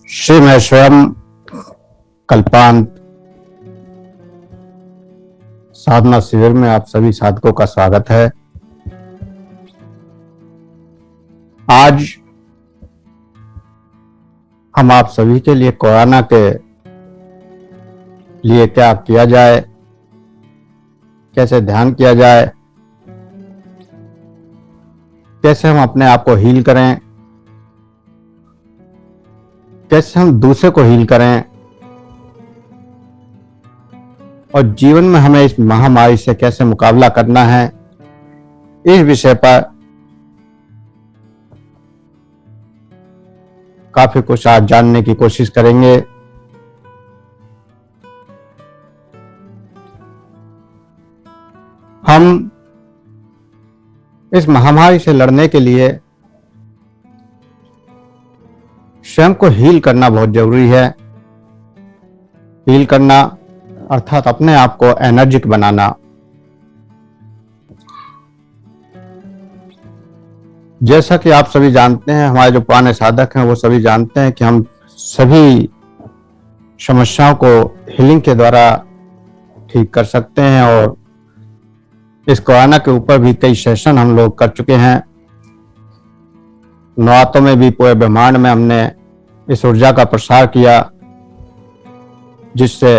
श्री महेश्वरम कल्पांत साधना शिविर में आप सभी साधकों का स्वागत है। आज हम आप सभी के लिए कोरोना के लिए क्या किया जाए, कैसे ध्यान किया जाए, कैसे हम अपने आप को हील करें, कैसे हम दूसरे को हील करें और जीवन में हमें इस महामारी से कैसे मुकाबला करना है, इस विषय पर काफी कुछ आज जानने की कोशिश करेंगे। हम इस महामारी से लड़ने के लिए स्वयं को हील करना बहुत जरूरी है। हील करना अर्थात अपने आप को एनर्जिक बनाना। जैसा कि आप सभी जानते हैं, हमारे जो पुराने साधक हैं वो सभी जानते हैं कि हम सभी समस्याओं को हीलिंग के द्वारा ठीक कर सकते हैं और इस कोरोना के ऊपर भी कई सेशन हम लोग कर चुके हैं। नौरातों में भी पूरे ब्रह्मांड में हमने इस ऊर्जा का प्रसार किया, जिससे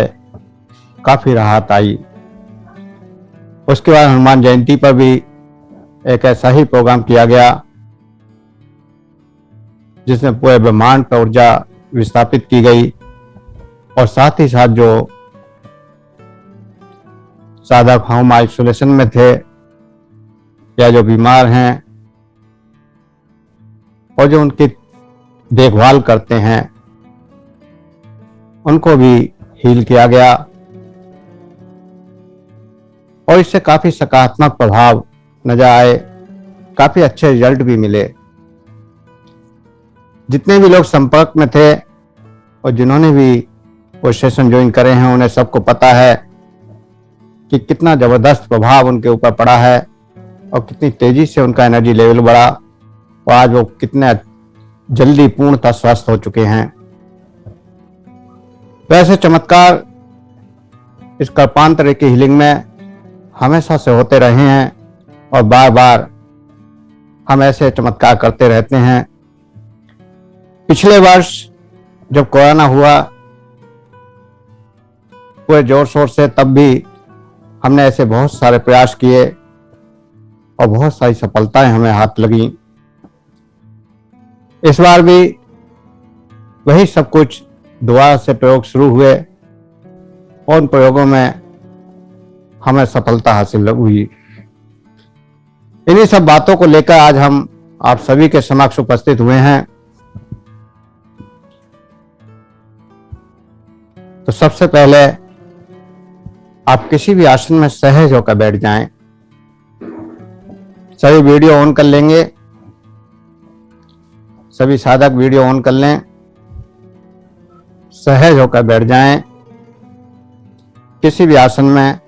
काफी राहत आई। उसके बाद हनुमान जयंती पर भी एक ऐसा ही प्रोग्राम किया गया जिसमें पूरे ब्रह्मांड पर ऊर्जा विस्थापित की गई और साथ ही साथ जो साधक होम आइसोलेशन में थे या जो बीमार हैं और जो उनकी देखभाल करते हैं उनको भी हील किया गया और इससे काफी सकारात्मक प्रभाव नजर आए, काफी अच्छे रिजल्ट भी मिले। जितने भी लोग संपर्क में थे और जिन्होंने भी वो सेशन ज्वाइन करे हैं उन्हें सबको पता है कि कितना जबरदस्त प्रभाव उनके ऊपर पड़ा है और कितनी तेजी से उनका एनर्जी लेवल बढ़ा और आज वो कितने जल्दी पूर्णतः स्वस्थ हो चुके हैं। तो ऐसे चमत्कार इस कल्पांतर की हीलिंग में हमेशा से होते रहे हैं और बार बार हम ऐसे चमत्कार करते रहते हैं। पिछले वर्ष जब कोरोना हुआ पूरे जोर शोर से, तब भी हमने ऐसे बहुत सारे प्रयास किए और बहुत सारी सफलताएं हमें हाथ लगी। इस बार भी वही सब कुछ दोबारा से प्रयोग शुरू हुए और उन प्रयोगों में हमें सफलता हासिल हुई। इन्हीं सब बातों को लेकर आज हम आप सभी के समक्ष उपस्थित हुए हैं। तो सबसे पहले आप किसी भी आसन में सहज होकर बैठ जाएं। सभी वीडियो ऑन कर लेंगे, सभी साधक वीडियो ऑन कर लें, सहज होकर बैठ जाएं। किसी भी आसन में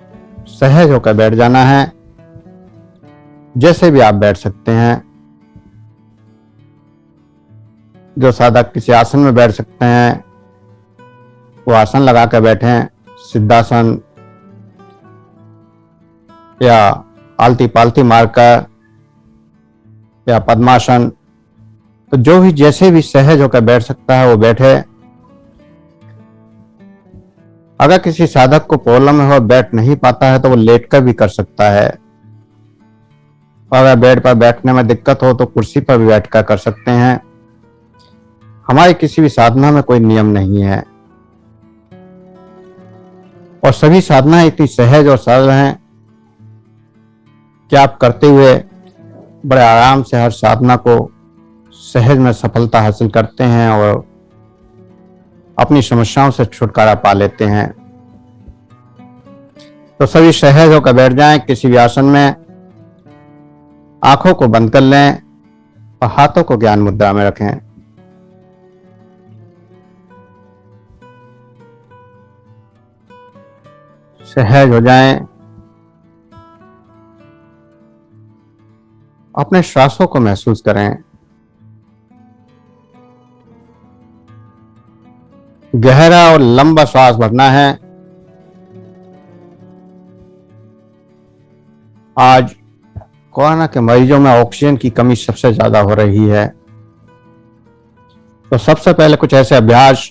सहज होकर बैठ जाना है, जैसे भी आप बैठ सकते हैं। जो साधक किसी आसन में बैठ सकते हैं वो आसन लगा कर बैठें, सिद्धासन या आलती पालती मारकर या पद्मासन। तो जो भी जैसे भी सहज होकर बैठ सकता है वो बैठे। अगर किसी साधक को प्रॉब्लम है और बैठ नहीं पाता है तो वो लेटकर भी कर सकता है। अगर बेड पर बैठने में दिक्कत हो तो कुर्सी पर भी बैठकर कर सकते हैं। हमारी किसी भी साधना में कोई नियम नहीं है और सभी साधनाएं इतनी सहज और सरल हैं कि आप करते हुए बड़े आराम से हर साधना को सहज में सफलता हासिल करते हैं और अपनी समस्याओं से छुटकारा पा लेते हैं। तो सभी सहज होकर बैठ जाएं किसी भी आसन में। आंखों को बंद कर लें और हाथों को ज्ञान मुद्रा में रखें। सहज हो जाएं। अपने श्वासों को महसूस करें। गहरा और लंबा श्वास भरना है। आज कोरोना के मरीजों में ऑक्सीजन की कमी सबसे ज्यादा हो रही है, तो सबसे पहले कुछ ऐसे अभ्यास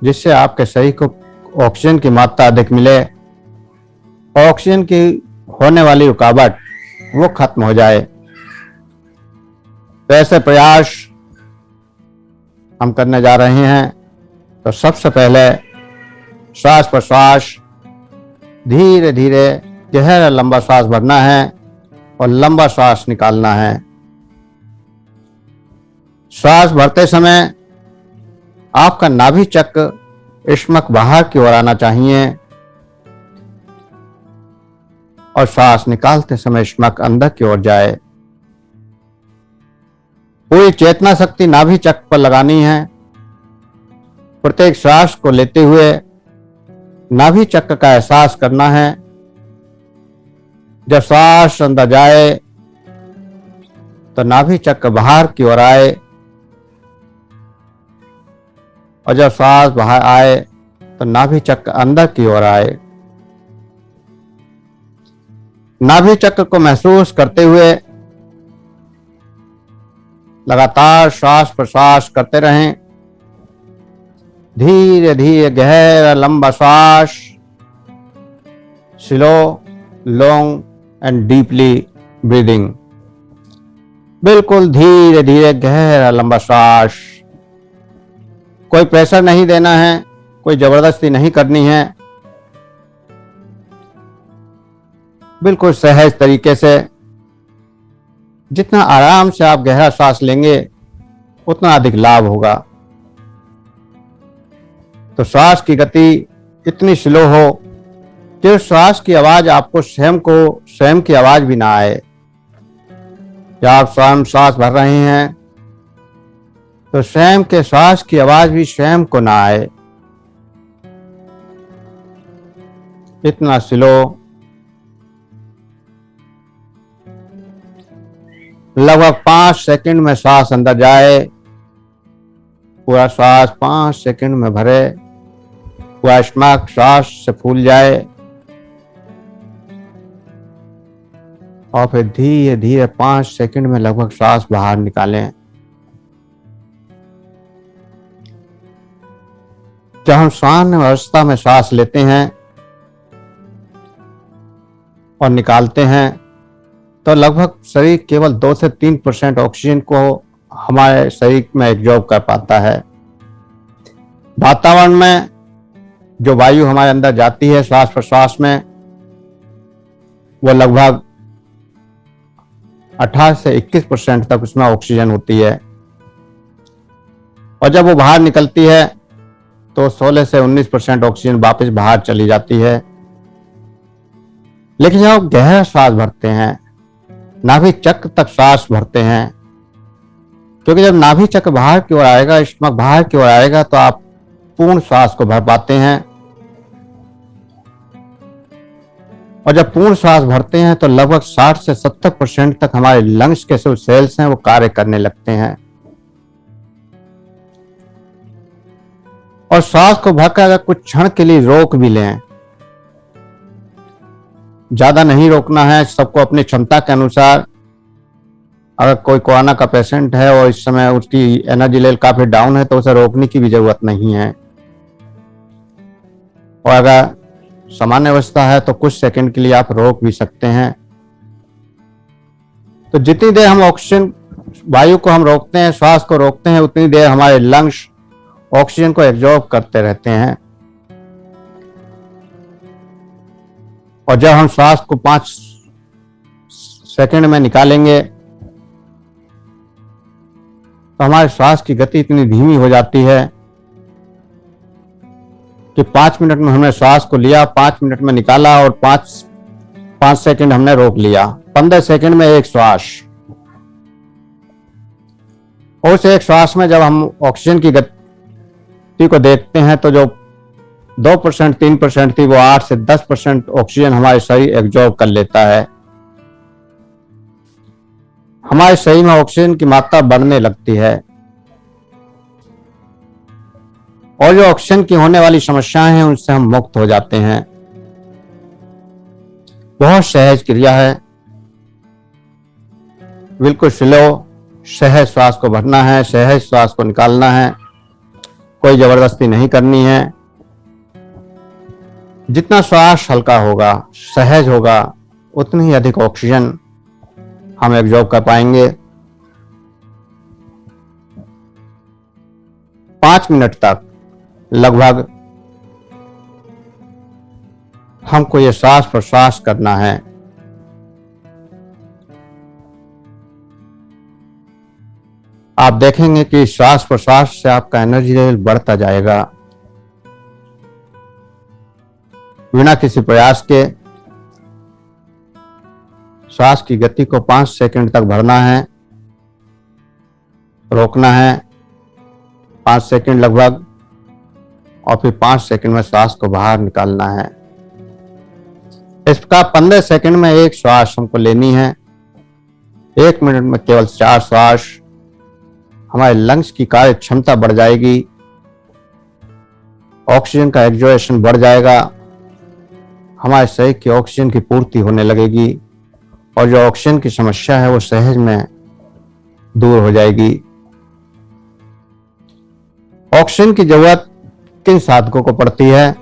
जिससे आपके शरीर को ऑक्सीजन की मात्रा अधिक मिले, ऑक्सीजन की होने वाली रुकावट वो खत्म हो जाए। तो ऐसे प्रयास हम करने जा रहे हैं। तो सबसे पहले श्वास प्रश्वास, धीरे धीरे गहरा लंबा श्वास भरना है और लंबा श्वास निकालना है। श्वास भरते समय आपका नाभि चक्र स्टमक बाहर की ओर आना चाहिए और श्वास निकालते समय स्टमक अंदर की ओर जाए। पूरी चेतना शक्ति नाभि चक्र पर लगानी है। प्रत्येक श्वास को लेते हुए नाभि चक्र का एहसास करना है। जब श्वास अंदर जाए तो नाभि चक्र बाहर की ओर आए और जब श्वास बाहर आए तो नाभि चक्र अंदर की ओर आए। नाभि चक्र को महसूस करते हुए लगातार श्वास प्रश्वास करते रहें। धीरे धीरे गहरा लंबा श्वास, slow long and deeply breathing. बिल्कुल धीरे धीरे गहरा लंबा श्वास। कोई प्रेशर नहीं देना है, कोई जबरदस्ती नहीं करनी है। बिल्कुल सहज तरीके से, जितना आराम से आप गहरा सांस लेंगे उतना अधिक लाभ होगा। तो श्वास की गति इतनी स्लो हो कि श्वास की आवाज आपको स्वयं की आवाज भी ना आए। जब आप स्वयं श्वास भर रहे हैं तो स्वयं के श्वास की आवाज भी स्वयं को ना आए। इतना स्लो, लगभग 5 सेकंड में श्वास अंदर जाए, पूरा श्वास 5 सेकंड में भरे, पूरा स्टमक श्वास से फूल जाए और फिर धीरे धीरे 5 सेकंड में लगभग श्वास बाहर निकालें। जब हम सामान्य अवस्था में श्वास लेते हैं और निकालते हैं तो लगभग शरीर केवल 2 से 3% ऑक्सीजन को हमारे शरीर में एब्जॉर्ब कर पाता है। वातावरण में जो वायु हमारे अंदर जाती है श्वास प्रश्वास में, वो लगभग 18 से 21% तक उसमें ऑक्सीजन होती है और जब वो बाहर निकलती है तो 16 से 19% ऑक्सीजन वापस बाहर चली जाती है। लेकिन जब आप गहरा श्वास भरते हैं, नाभि चक्र तक श्वास भरते हैं, क्योंकि जब नाभि चक्र बाहर की ओर आएगा, स्टमक बाहर की ओर आएगा तो आप पूर्ण श्वास को भर पाते हैं। और जब पूर्ण श्वास भरते हैं तो लगभग 60 से 70% तक हमारे लंग्स के जो सेल्स हैं वो कार्य करने लगते हैं। और श्वास को भरकर अगर कुछ क्षण के लिए रोक भी लें, ज्यादा नहीं रोकना है, सबको अपनी क्षमता के अनुसार। अगर कोई कोरोना का पेशेंट है और इस समय उसकी एनर्जी लेवल काफी डाउन है तो उसे रोकने की भी जरूरत नहीं है। और अगर सामान्य अवस्था है तो कुछ सेकंड के लिए आप रोक भी सकते हैं। तो जितनी देर हम ऑक्सीजन वायु को हम रोकते हैं, श्वास को रोकते हैं, उतनी देर हमारे लंग्स ऑक्सीजन को एब्जॉर्ब करते रहते हैं। और जब हम श्वास को 5 सेकंड में निकालेंगे तो हमारे श्वास की गति इतनी धीमी हो जाती है कि 5 मिनट में हमने श्वास को लिया, 5 मिनट में निकाला और 5 सेकंड हमने रोक लिया। 15 सेकंड में एक श्वास। और उस एक श्वास में जब हम ऑक्सीजन की गति को देखते हैं तो जो 2% 3% थी वो 8 से 10% ऑक्सीजन हमारे शरीर एब्जॉर्ब कर लेता है। हमारे शरीर में ऑक्सीजन की मात्रा बढ़ने लगती है। और जो ऑक्सीजन की होने वाली समस्याएं हैं उनसे हम मुक्त हो जाते हैं। बहुत सहज क्रिया है, बिल्कुल स्लो, सहज श्वास को भरना है, सहज श्वास को निकालना है, कोई जबरदस्ती नहीं करनी है। जितना श्वास हल्का होगा, सहज होगा, उतनी ही अधिक ऑक्सीजन हम एब्जॉर्ब कर पाएंगे। 5 मिनट तक लगभग हमको ये श्वास प्रश्वास करना है। आप देखेंगे कि श्वास प्रश्वास से आपका एनर्जी लेवल बढ़ता जाएगा। बिना किसी प्रयास के श्वास की गति को 5 सेकंड तक भरना है, रोकना है 5 सेकंड लगभग, और फिर 5 सेकंड में श्वास को बाहर निकालना है। इसका 15 सेकंड में एक श्वास हमको लेनी है। 1 मिनट में केवल 4 श्वास। हमारे लंग्स की कार्य क्षमता बढ़ जाएगी, ऑक्सीजन का एक्सोलेशन बढ़ जाएगा, हमारे शरीर की ऑक्सीजन की पूर्ति होने लगेगी, और जो ऑक्सीजन की समस्या है वो सहज में दूर हो जाएगी। ऑक्सीजन की जरूरत किन साधकों को पड़ती है?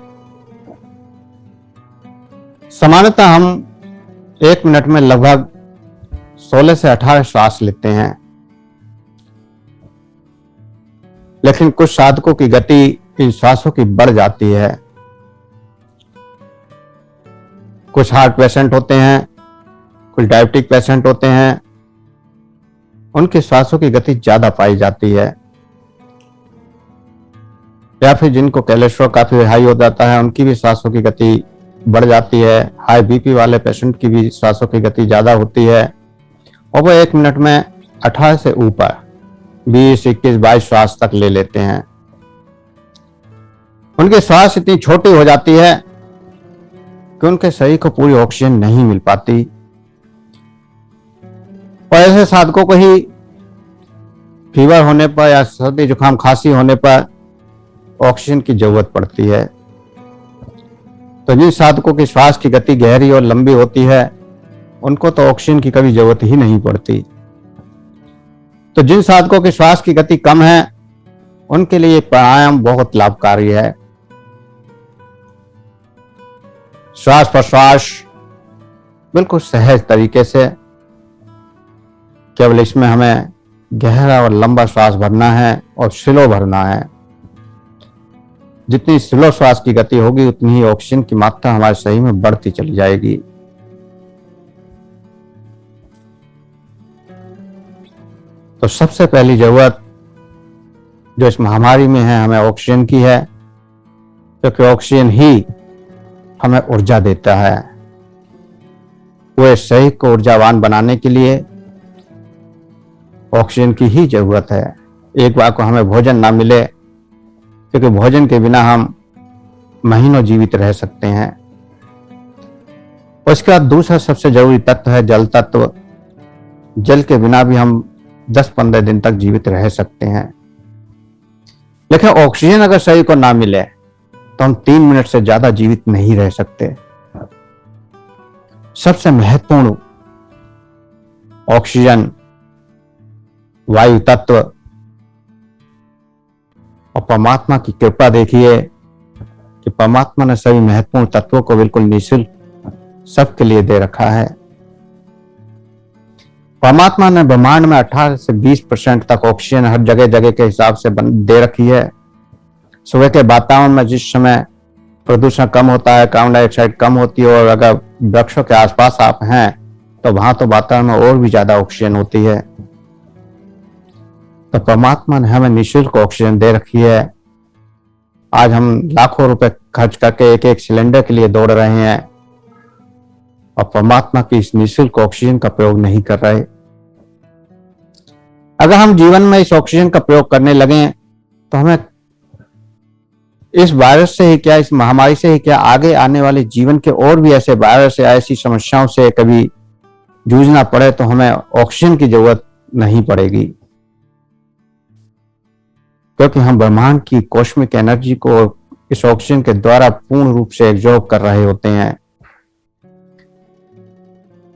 सामान्यतः हम 1 मिनट में लगभग 16 से 18 श्वास लेते हैं, लेकिन कुछ साधकों की गति इन श्वासों की बढ़ जाती है। कुछ हार्ट पेशेंट होते हैं, कुछ डायबिटिक पेशेंट होते हैं, उनके श्वासों की गति ज्यादा पाई जाती है। या फिर जिनको कोलेस्ट्रॉल काफी हाई हो जाता है, उनकी भी श्वासों की गति बढ़ जाती है। हाई बीपी वाले पेशेंट की भी श्वासों की गति ज्यादा होती है, और वो 1 मिनट में 18 से ऊपर 20, 21, 22 श्वास तक ले लेते हैं। उनकी श्वास इतनी छोटी हो जाती है कि उनके शरीर को पूरी ऑक्सीजन नहीं मिल पाती, और ऐसे साधकों को ही फीवर होने पर या सर्दी जुकाम खांसी होने पर ऑक्सीजन की जरूरत पड़ती है। तो जिन साधकों की श्वास की गति गहरी और लंबी होती है, उनको तो ऑक्सीजन की कभी जरूरत ही नहीं पड़ती। तो जिन साधकों की श्वास की गति कम है, उनके लिए प्राणायाम बहुत लाभकारी है। श्वास प्रश्वास बिल्कुल सहज तरीके से, केवल इसमें हमें गहरा और लंबा श्वास भरना है और स्लो भरना है। जितनी स्लो श्वास की गति होगी, उतनी ही ऑक्सीजन की मात्रा हमारे शरीर में बढ़ती चली जाएगी। तो सबसे पहली जरूरत जो इस महामारी में है, हमें ऑक्सीजन की है, क्योंकि ऑक्सीजन ही हमें ऊर्जा देता है। वो इस शरीर को ऊर्जावान बनाने के लिए ऑक्सीजन की ही जरूरत है। एक बार को हमें भोजन ना मिले, क्योंकि भोजन के बिना हम महीनों जीवित रह सकते हैं। उसके बाद दूसरा सबसे जरूरी तत्व है जल तत्व। जल के बिना भी हम 10-15 दिन तक जीवित रह सकते हैं, लेकिन ऑक्सीजन अगर शरीर को ना मिले तो हम 3 मिनट से ज्यादा जीवित नहीं रह सकते। सबसे महत्वपूर्ण ऑक्सीजन, वायु तत्व, और परमात्मा की कृपा देखिए कि परमात्मा ने सभी महत्वपूर्ण तत्वों को बिल्कुल निःशुल्क सबके लिए दे रखा है। परमात्मा ने ब्रह्मांड में 18 से 20% तक ऑक्सीजन हर जगह जगह के हिसाब से दे रखी है। सुबह के वातावरण में जिस समय प्रदूषण कम होता है, कार्बन डाइऑक्साइड कम होती है, और अगर वृक्षों के आसपास आप हैं तो वहां तो वातावरण में और भी ज्यादा ऑक्सीजन होती है। तो परमात्मा ने हमें निःशुल्क ऑक्सीजन दे रखी है। आज हम लाखों रुपए खर्च करके एक एक सिलेंडर के लिए दौड़ रहे हैं, और परमात्मा की इस निःशुल्क ऑक्सीजन का प्रयोग नहीं कर रहे। अगर हम जीवन में इस ऑक्सीजन का प्रयोग करने लगे तो हमें इस वायरस से ही क्या, इस महामारी से ही क्या, आगे आने वाले जीवन के और भी ऐसे वायरस या ऐसी समस्याओं से कभी जूझना पड़े तो हमें ऑक्सीजन की जरूरत नहीं पड़ेगी। क्योंकि हम ब्रह्मांड की कॉस्मिक एनर्जी को इस ऑक्सीजन के द्वारा पूर्ण रूप से एब्जॉर्ब कर रहे होते हैं।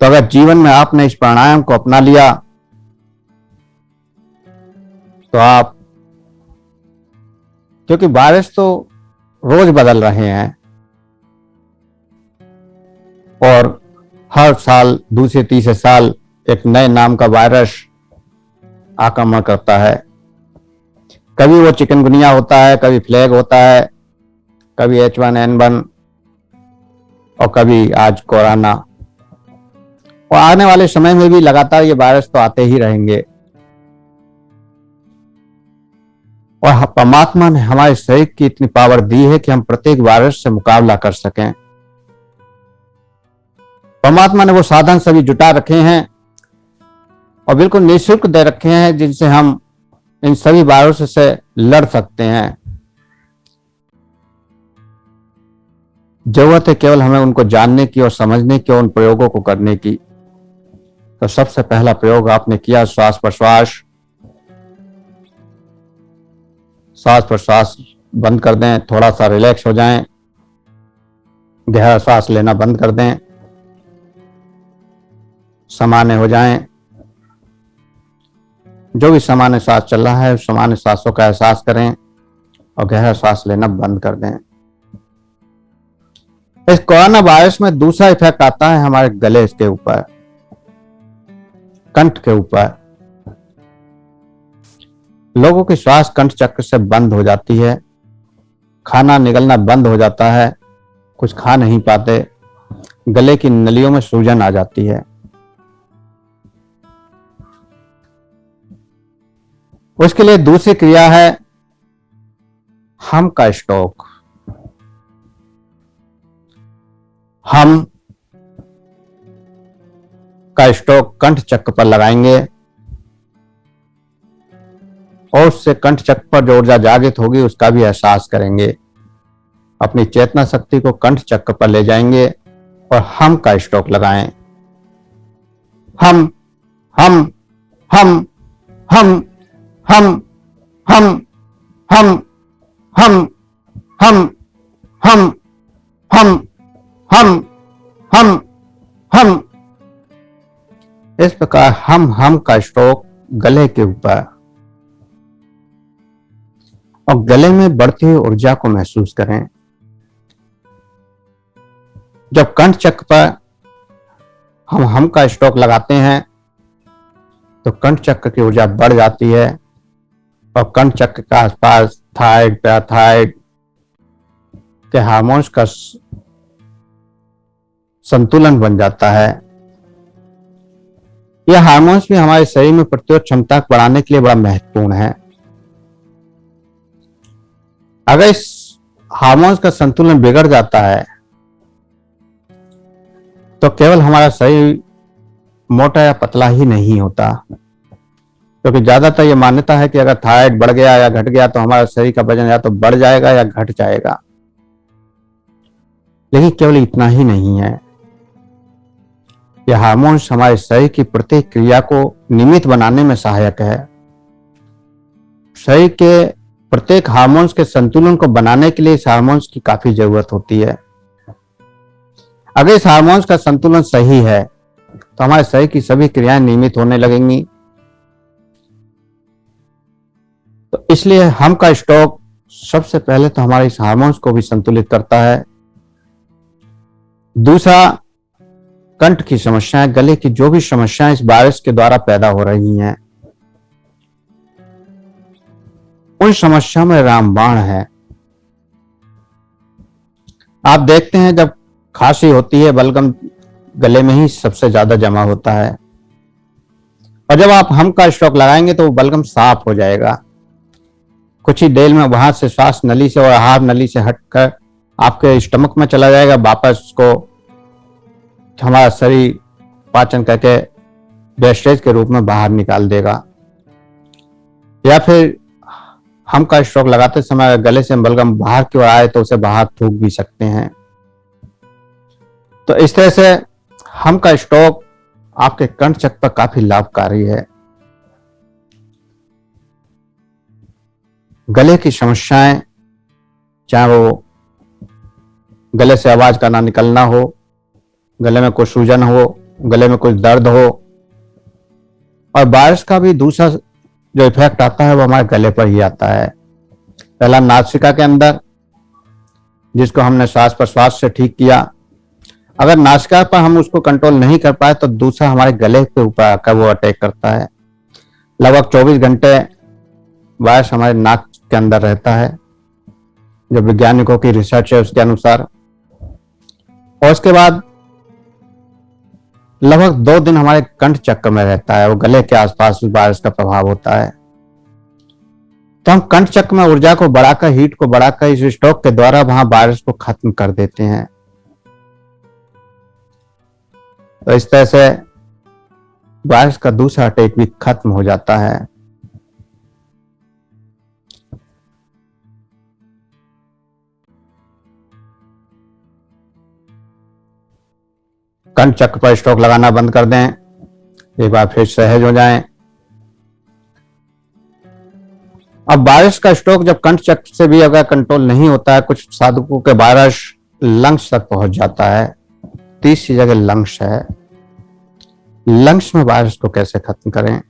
तो अगर जीवन में आपने इस प्राणायाम को अपना लिया तो आप, क्योंकि वायरस तो रोज बदल रहे हैं और हर साल दूसरे तीसरे साल एक नए नाम का वायरस आक्रमण करता है। कभी वो चिकनगुनिया होता है, कभी प्लेग होता है, कभी H1N1 और कभी आज कोरोना। और आने वाले समय में भी लगातार ये वायरस तो आते ही रहेंगे। और परमात्मा ने हमारे शरीर की इतनी पावर दी है कि हम प्रत्येक वायरस से मुकाबला कर सकें। परमात्मा ने वो साधन सभी जुटा रखे हैं और बिल्कुल निःशुल्क दे रखे हैं जिनसे हम इन सभी वायरसों से लड़ सकते हैं। जरूरत है केवल हमें उनको जानने की और समझने की और उन प्रयोगों को करने की। तो सबसे पहला प्रयोग आपने किया श्वास प्रश्वास। श्वास प्रश्वास बंद कर दें, थोड़ा सा रिलैक्स हो जाएं, गहरा श्वास लेना बंद कर दें, सामान्य हो जाएं। जो भी सामान्य श्वास चल रहा है सामान्य श्वासों का एहसास करें और गहरा श्वास लेना बंद कर दें। इस कोरोना वायरस में दूसरा इफेक्ट आता है हमारे गले के ऊपर, कंठ के ऊपर। लोगों की श्वास कंठ चक्र से बंद हो जाती है, खाना निगलना बंद हो जाता है, कुछ खा नहीं पाते, गले की नलियों में सूजन आ जाती है। उसके लिए दूसरी क्रिया है हम का स्ट्रोक। हम का स्ट्रोक कंठ चक्र पर लगाएंगे और उससे कंठ चक्र पर जो ऊर्जा जागृत होगी उसका भी एहसास करेंगे। अपनी चेतना शक्ति को कंठ चक्र पर ले जाएंगे और हम का स्ट्रोक लगाएं। हम हम हम हम हम हम हम हम हम हम हम हम हम हम इस प्रकार हम का स्ट्रोक गले के ऊपर और गले में बढ़ती हुई ऊर्जा को महसूस करें। जब कंठ चक्र पर हम का स्ट्रोक लगाते हैं तो कंठ चक्र की ऊर्जा बढ़ जाती है और कंठ चक्र के आसपास थायराइड, पैराथायराइड के हार्मोन्स का संतुलन बन जाता है। यह हार्मोन्स भी हमारे शरीर में प्रतिरोध क्षमता बढ़ाने के लिए बड़ा महत्वपूर्ण है। अगर इस हार्मोन्स का संतुलन बिगड़ जाता है तो केवल हमारा शरीर मोटा या पतला ही नहीं होता, क्योंकि ज्यादातर यह मान्यता है कि अगर थायराइड बढ़ गया या घट गया तो हमारा शरीर का वजन या तो बढ़ जाएगा या घट जाएगा। लेकिन केवल इतना ही नहीं है, यह हार्मोन्स हमारे शरीर की प्रत्येक क्रिया को नियमित बनाने में सहायक है। शरीर के प्रत्येक हार्मोन्स के संतुलन को बनाने के लिए इस हार्मोन्स की काफी जरूरत होती है। अगर इस हार्मोन्स का संतुलन सही है तो हमारे शरीर की सभी क्रियाएं नियमित होने लगेंगी। तो इसलिए हम का स्ट्रोक सबसे पहले तो हमारे इस हार्मोन्स को भी संतुलित करता है। दूसरा, कंठ की समस्याएं, गले की जो भी समस्याएं इस वायरस के द्वारा पैदा हो रही हैं, उन समस्याओं में रामबाण है। आप देखते हैं जब खांसी होती है बलगम गले में ही सबसे ज्यादा जमा होता है और जब आप हम का स्ट्रोक लगाएंगे तो वो बलगम साफ हो जाएगा। कुछ ही देर में वहां से श्वास नली से और आहार नली से हटकर आपके स्टमक में चला जाएगा। वापस उसको हमारा शरीर पाचन करके वेस्टेज के रूप में बाहर निकाल देगा। या फिर हम का स्ट्रोक लगाते समय गले से बलगम बाहर की ओर आए तो उसे बाहर थूक भी सकते हैं। तो इस तरह से हम का स्ट्रोक आपके कंठ चक्र पर काफी लाभकारी है। गले की समस्याएं, चाहे वो गले से आवाज का ना निकलना हो, गले में कोई सूजन हो, गले में कुछ दर्द हो, और वायरस का भी दूसरा जो इफेक्ट आता है वो हमारे गले पर ही आता है। पहला नासिका के अंदर, जिसको हमने श्वास प्रश्वास से ठीक किया। अगर नासिका पर हम उसको कंट्रोल नहीं कर पाए तो दूसरा हमारे गले के ऊपर आकर वो अटैक करता है। लगभग 24 घंटे वायरस हमारे नाक के अंदर रहता है, जो वैज्ञानिकों की रिसर्च है उसके अनुसार। और उसके बाद लगभग 2 दिन हमारे कंठ चक्र में रहता है, वो गले के आसपास उस वायरस का प्रभाव होता है। तो हम कंठ चक्र में ऊर्जा को बढ़ाकर, हीट को बढ़ाकर इस स्ट्रोक के द्वारा वहां वायरस को खत्म कर देते हैं। तो इस तरह से वायरस का दूसरा अटैक भी खत्म हो जाता है। कंठ चक्र पर स्ट्रोक लगाना बंद कर दें, एक बार फिर सहज हो जाएं। अब वायरस का स्ट्रोक जब कंठ चक्र से भी अगर कंट्रोल नहीं होता है, कुछ साधकों के वायरस लंग्स तक पहुंच जाता है। तीसरी जगह लंग्स है। लंग्स में वायरस को कैसे खत्म करें?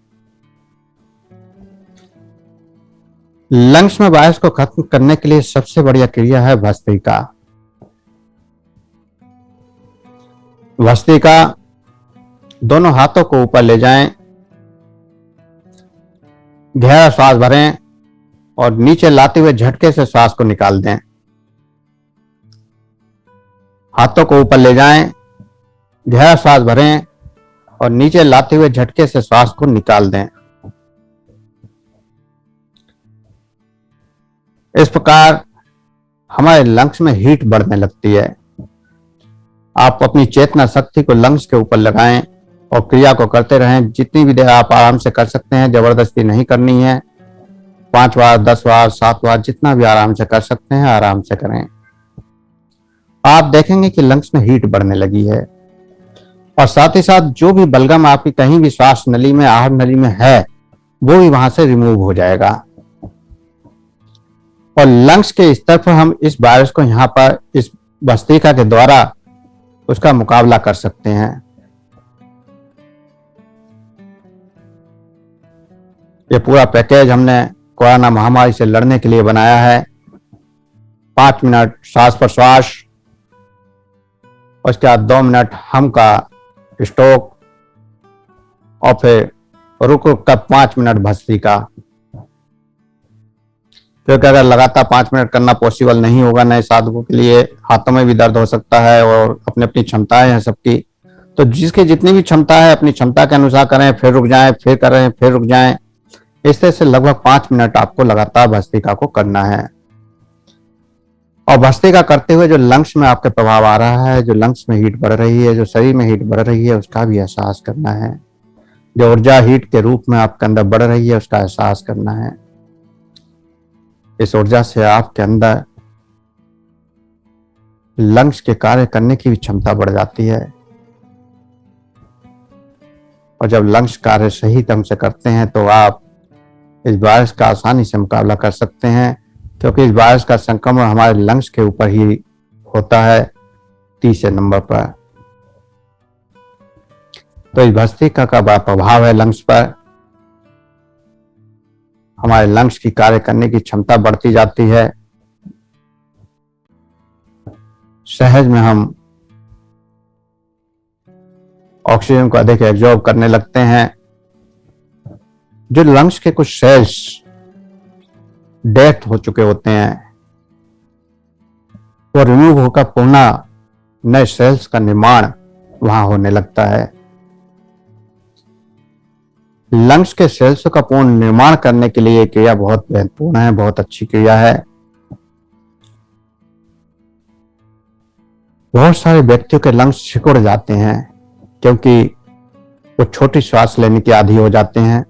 लंग्स में वायरस को खत्म करने के लिए सबसे बढ़िया क्रिया है भस्त्रिका। भस्त्रिका दोनों हाथों को ऊपर ले जाएं, गहरा श्वास भरें और नीचे लाते हुए झटके से श्वास को निकाल दें। हाथों को ऊपर ले जाएं, गहरा श्वास भरें और नीचे लाते हुए झटके से श्वास को निकाल दें। इस प्रकार हमारे लंग्स में हीट बढ़ने लगती है। आप अपनी चेतना शक्ति को लंग्स के ऊपर लगाएं और क्रिया को करते रहें। जितनी भी देर आप आराम से कर सकते हैं, जबरदस्ती नहीं करनी है। 5 बार, 10 बार, 7 बार, जितना भी आराम से कर सकते हैं आराम से करें। आप देखेंगे कि लंग्स में हीट बढ़ने लगी है। और साथ ही साथ जो भी बलगम आपकी कहीं भी श्वास नली में, आहर नली में है, वो भी वहां से रिमूव हो जाएगा। और लंग्स के स्तर पर हम इस वायरस को यहाँ पर इस भस्त्रिका के द्वारा उसका मुकाबला कर सकते हैं। ये पूरा पैकेज हमने कोरोना महामारी से लड़ने के लिए बनाया है। 5 मिनट श्वास प्रश्वास, उसके बाद 2 मिनट हम का स्ट्रोक, और फिर रुक रुक कर 5 मिनट भस्त्रिका। क्योंकि अगर लगातार 5 मिनट करना पॉसिबल नहीं होगा, नए साधकों के लिए हाथों में भी दर्द हो सकता है और अपनी अपनी क्षमताएं हैं सबकी। तो जिसकी जितनी भी क्षमता है अपनी क्षमता के अनुसार करें, फिर रुक जाएं, फिर करें, फिर रुक जाएं। इस तरह से लगभग 5 मिनट आपको लगातार भस्त्रिका को करना है। और भस्त्रिका करते हुए जो लंग्स में आपके प्रभाव आ रहा है, जो लंग्स में हीट बढ़ रही है, जो शरीर में हीट बढ़ रही है, उसका भी एहसास करना है। जो ऊर्जा हीट के रूप में आपके अंदर बढ़ रही है, उसका एहसास करना है। इस ऊर्जा से आपके अंदर लंग्स के कार्य करने की भी क्षमता बढ़ जाती है। और जब लंग्स कार्य सही ढंग से करते हैं तो आप इस वायरस का आसानी से मुकाबला कर सकते हैं, क्योंकि इस वायरस का संक्रमण हमारे लंग्स के ऊपर ही होता है 30 नंबर पर। तो इस भस्त्रिका का बड़ा प्रभाव है लंग्स पर। हमारे लंग्स की कार्य करने की क्षमता बढ़ती जाती है। सहज में हम ऑक्सीजन को अधिक एब्जॉर्ब करने लगते हैं। जो लंग्स के कुछ सेल्स डेथ हो चुके होते हैं, वो रिमूव होकर पुनः नए सेल्स का निर्माण वहां होने लगता है। लंग्स के सेल्स का पूर्ण निर्माण करने के लिए क्रिया बहुत महत्वपूर्ण है, बहुत अच्छी क्रिया है। बहुत सारे व्यक्तियों के लंग्स सिकुड़ जाते हैं क्योंकि वो छोटी श्वास लेने के आदी हो जाते हैं।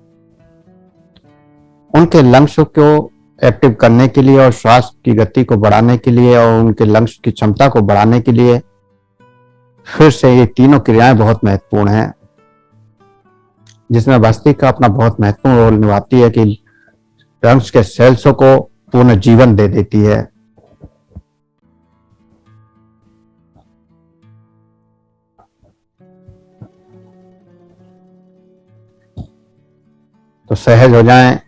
उनके लंग्स को एक्टिव करने के लिए और श्वास की गति को बढ़ाने के लिए और उनके लंग्स की क्षमता को बढ़ाने के लिए फिर से ये तीनों क्रियाएं बहुत महत्वपूर्ण हैं, जिसमें भस्त्रिका अपना बहुत महत्वपूर्ण रोल निभाती है कि लंग्स के सेल्स को पूर्ण जीवन दे देती है। तो सहज हो जाएं।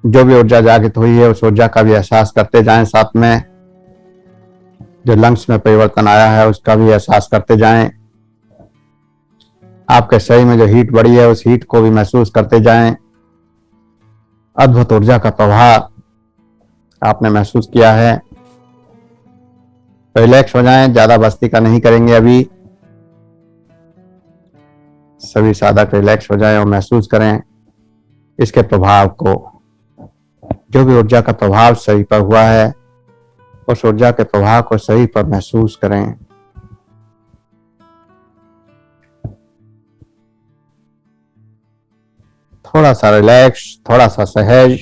जो भी ऊर्जा जागृत हुई है उस ऊर्जा का भी एहसास करते जाएं। साथ में जो लंग्स में परिवर्तन आया है उसका भी एहसास करते जाएं। आपके शरीर में जो हीट बढ़ी है उस हीट को भी महसूस करते जाएं। अद्भुत ऊर्जा का प्रभाव आपने महसूस किया है। रिलैक्स हो जाएं, ज्यादा मस्ती का नहीं करेंगे अभी। सभी साधक रिलैक्स हो जाएं और महसूस करें इसके प्रभाव को। जो भी ऊर्जा का प्रभाव शरीर पर हुआ है उस ऊर्जा के प्रभाव को शरीर पर महसूस करें। थोड़ा सा रिलैक्स, थोड़ा सा सहज।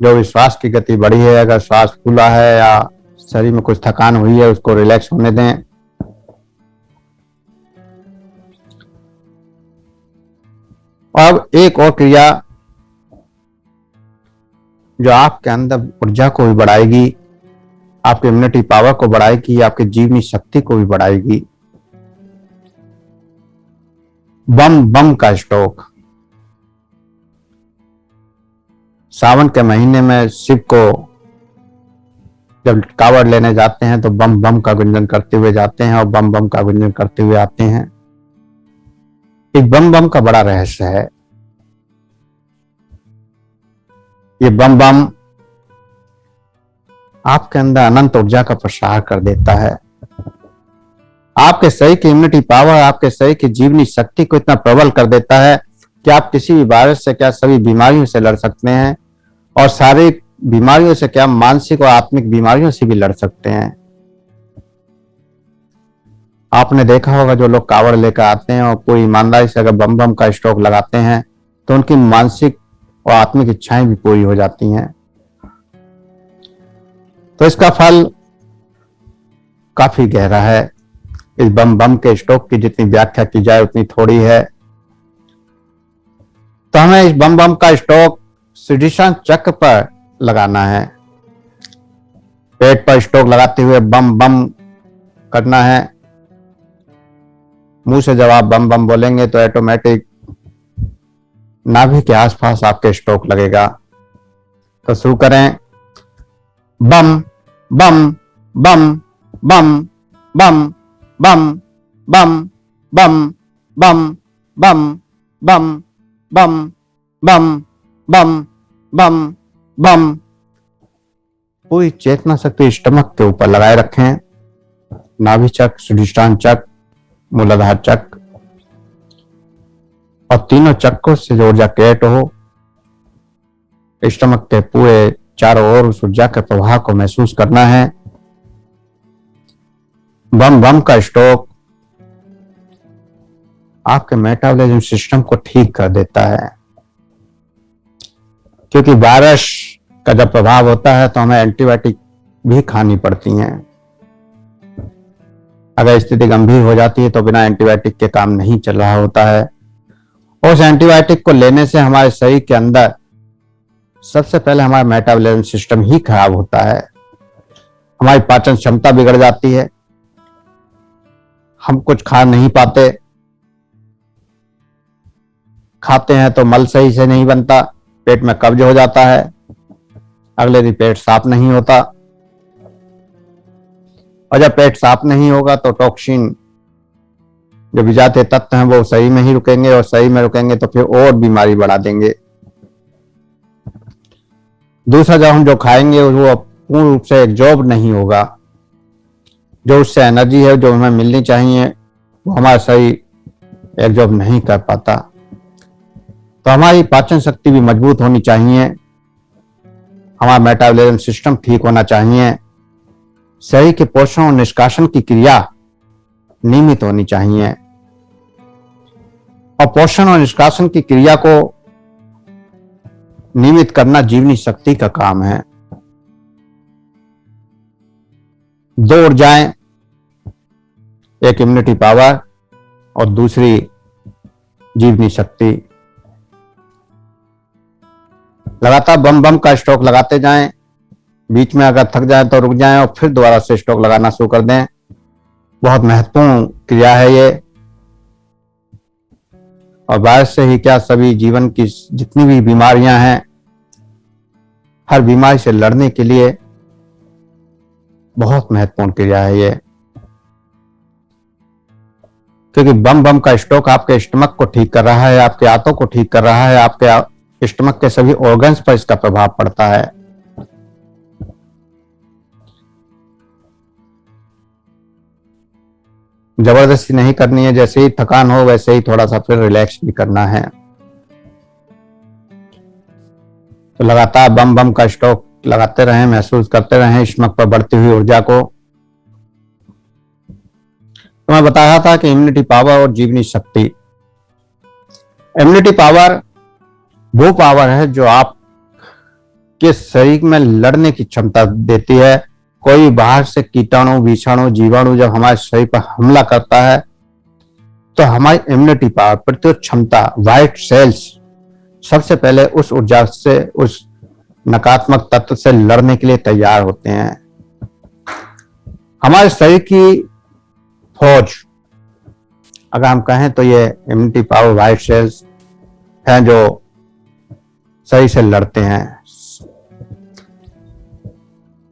जो भी श्वास की गति बढ़ी है, अगर श्वास फूला है या शरीर में कुछ थकान हुई है उसको रिलैक्स होने दें। अब एक और क्रिया जो आपके अंदर ऊर्जा को भी बढ़ाएगी, आपकी इम्यूनिटी पावर को बढ़ाएगी, आपकी जीवनी शक्ति को भी बढ़ाएगी। बम बम का स्ट्रोक। सावन के महीने में शिव को जब कावड़ लेने जाते हैं तो बम बम का गुंजन करते हुए जाते हैं और बम बम का गुंजन करते हुए आते हैं। इस बम बम का बड़ा रहस्य है। ये बम बम आपके अंदर अनंत ऊर्जा का प्रसार कर देता है। आपके शरीर की इम्यूनिटी पावर, आपके शरीर की जीवनी शक्ति को इतना प्रबल कर देता है कि आप किसी भी वायरस से क्या सभी बीमारियों से लड़ सकते हैं, और शारीरिक बीमारियों से क्या मानसिक और आत्मिक बीमारियों से भी लड़ सकते हैं। आपने देखा होगा जो लोग कावड़ लेकर आते हैं और पूरी ईमानदारी से अगर बम बम का स्ट्रोक लगाते हैं तो उनकी मानसिक और आत्मिक इच्छाएं भी पूरी हो जाती हैं। तो इसका फल काफी गहरा है। इस बम बम के स्ट्रोक की जितनी व्याख्या की जाए उतनी थोड़ी है। तो हमें इस बम बम का स्ट्रोक सुदर्शन चक्र पर लगाना है। पेट पर स्ट्रोक लगाते हुए बम बम करना है। मुंह से जब आप बम बम बोलेंगे तो ऑटोमेटिक नाभि के आसपास आपके स्ट्रोक लगेगा। तो शुरू करें। बम बम बम बम बम बम बम बम बम बम बम बम बम बम बम बम। पूरी चेतना शक्ति स्टमक के ऊपर लगाए रखें। नाभि चक्र, सुधिष्ठान चक्र, मूलाधार चक्र और तीनों चक्रों से जो ऊर्जा क्रिएट हो, स्टमक के पूरे चारों ओर उस ऊर्जा के प्रवाह को महसूस करना है। बम बम का स्ट्रोक आपके मेटाबॉलिज्म सिस्टम को ठीक कर देता है, क्योंकि वायरस का जब प्रभाव होता है तो हमें एंटीबायोटिक भी खानी पड़ती हैं। अगर स्थिति गंभीर हो जाती है तो बिना एंटीबायोटिक के काम नहीं चल रहा होता है। उस एंटीबायोटिक को लेने से हमारे शरीर के अंदर सबसे पहले हमारा मेटाबॉलिज्म सिस्टम ही खराब होता है। हमारी पाचन क्षमता बिगड़ जाती है, हम कुछ खा नहीं पाते, खाते हैं तो मल सही से नहीं बनता, पेट में कब्ज हो जाता है, अगले दिन पेट साफ नहीं होता, और जब पेट साफ नहीं होगा तो टॉक्सिन जो विजातीय तत्व हैं वो सही में ही रुकेंगे, और सही में रुकेंगे तो फिर और बीमारी बढ़ा देंगे। दूसरा, जब हम जो खाएंगे वो पूर्ण रूप से एब्जॉर्ब नहीं होगा। जो उससे एनर्जी है जो हमें मिलनी चाहिए वो हमारा शरीर एब्जॉर्ब नहीं कर पाता। तो हमारी पाचन शक्ति भी मजबूत होनी चाहिए, हमारा मेटाबॉलिज्म सिस्टम ठीक होना चाहिए, शरीर के पोषण और निष्कासन की क्रिया नियमित होनी चाहिए, और पोषण और निष्कासन की क्रिया को नियमित करना जीवनी शक्ति का काम है। दो ऊर्जाएं, एक इम्यूनिटी पावर और दूसरी जीवनी शक्ति। लगातार बम बम का स्ट्रोक लगाते जाएं, बीच में अगर थक जाए तो रुक जाएं और फिर दोबारा से स्ट्रोक लगाना शुरू कर दें। बहुत महत्वपूर्ण क्रिया है ये। और वायरस से ही क्या, सभी जीवन की जितनी भी बीमारियां हैं, हर बीमारी से लड़ने के लिए बहुत महत्वपूर्ण क्रिया है ये। क्योंकि बम बम का स्ट्रोक आपके स्टमक को ठीक कर रहा है, आपके आंतों को ठीक कर रहा है, आपके स्टमक के सभी ऑर्गन्स पर इसका प्रभाव पड़ता है। जबरदस्ती नहीं करनी है, जैसे ही थकान हो वैसे ही थोड़ा सा फिर रिलैक्स भी करना है। तो लगातार बम बम का स्ट्रोक लगाते रहें, महसूस करते रहें स्टमक पर बढ़ती हुई ऊर्जा को। तो मैं बता रहा था कि इम्यूनिटी पावर और जीवनी शक्ति। इम्यूनिटी पावर वो पावर है जो आप के शरीर में लड़ने की क्षमता देती है। कोई बाहर से कीटाणु, विषाणु, जीवाणु जब हमारे शरीर पर हमला करता है तो हमारी इम्यूनिटी पावर, प्रतिरोध क्षमता, व्हाइट सेल्स सबसे पहले उस ऊर्जा से, उस नकारात्मक तत्व से लड़ने के लिए तैयार होते हैं। हमारे शरीर की फौज अगर हम कहें तो ये इम्यूनिटी पावर व्हाइट सेल्स हैं जो सही से लड़ते हैं।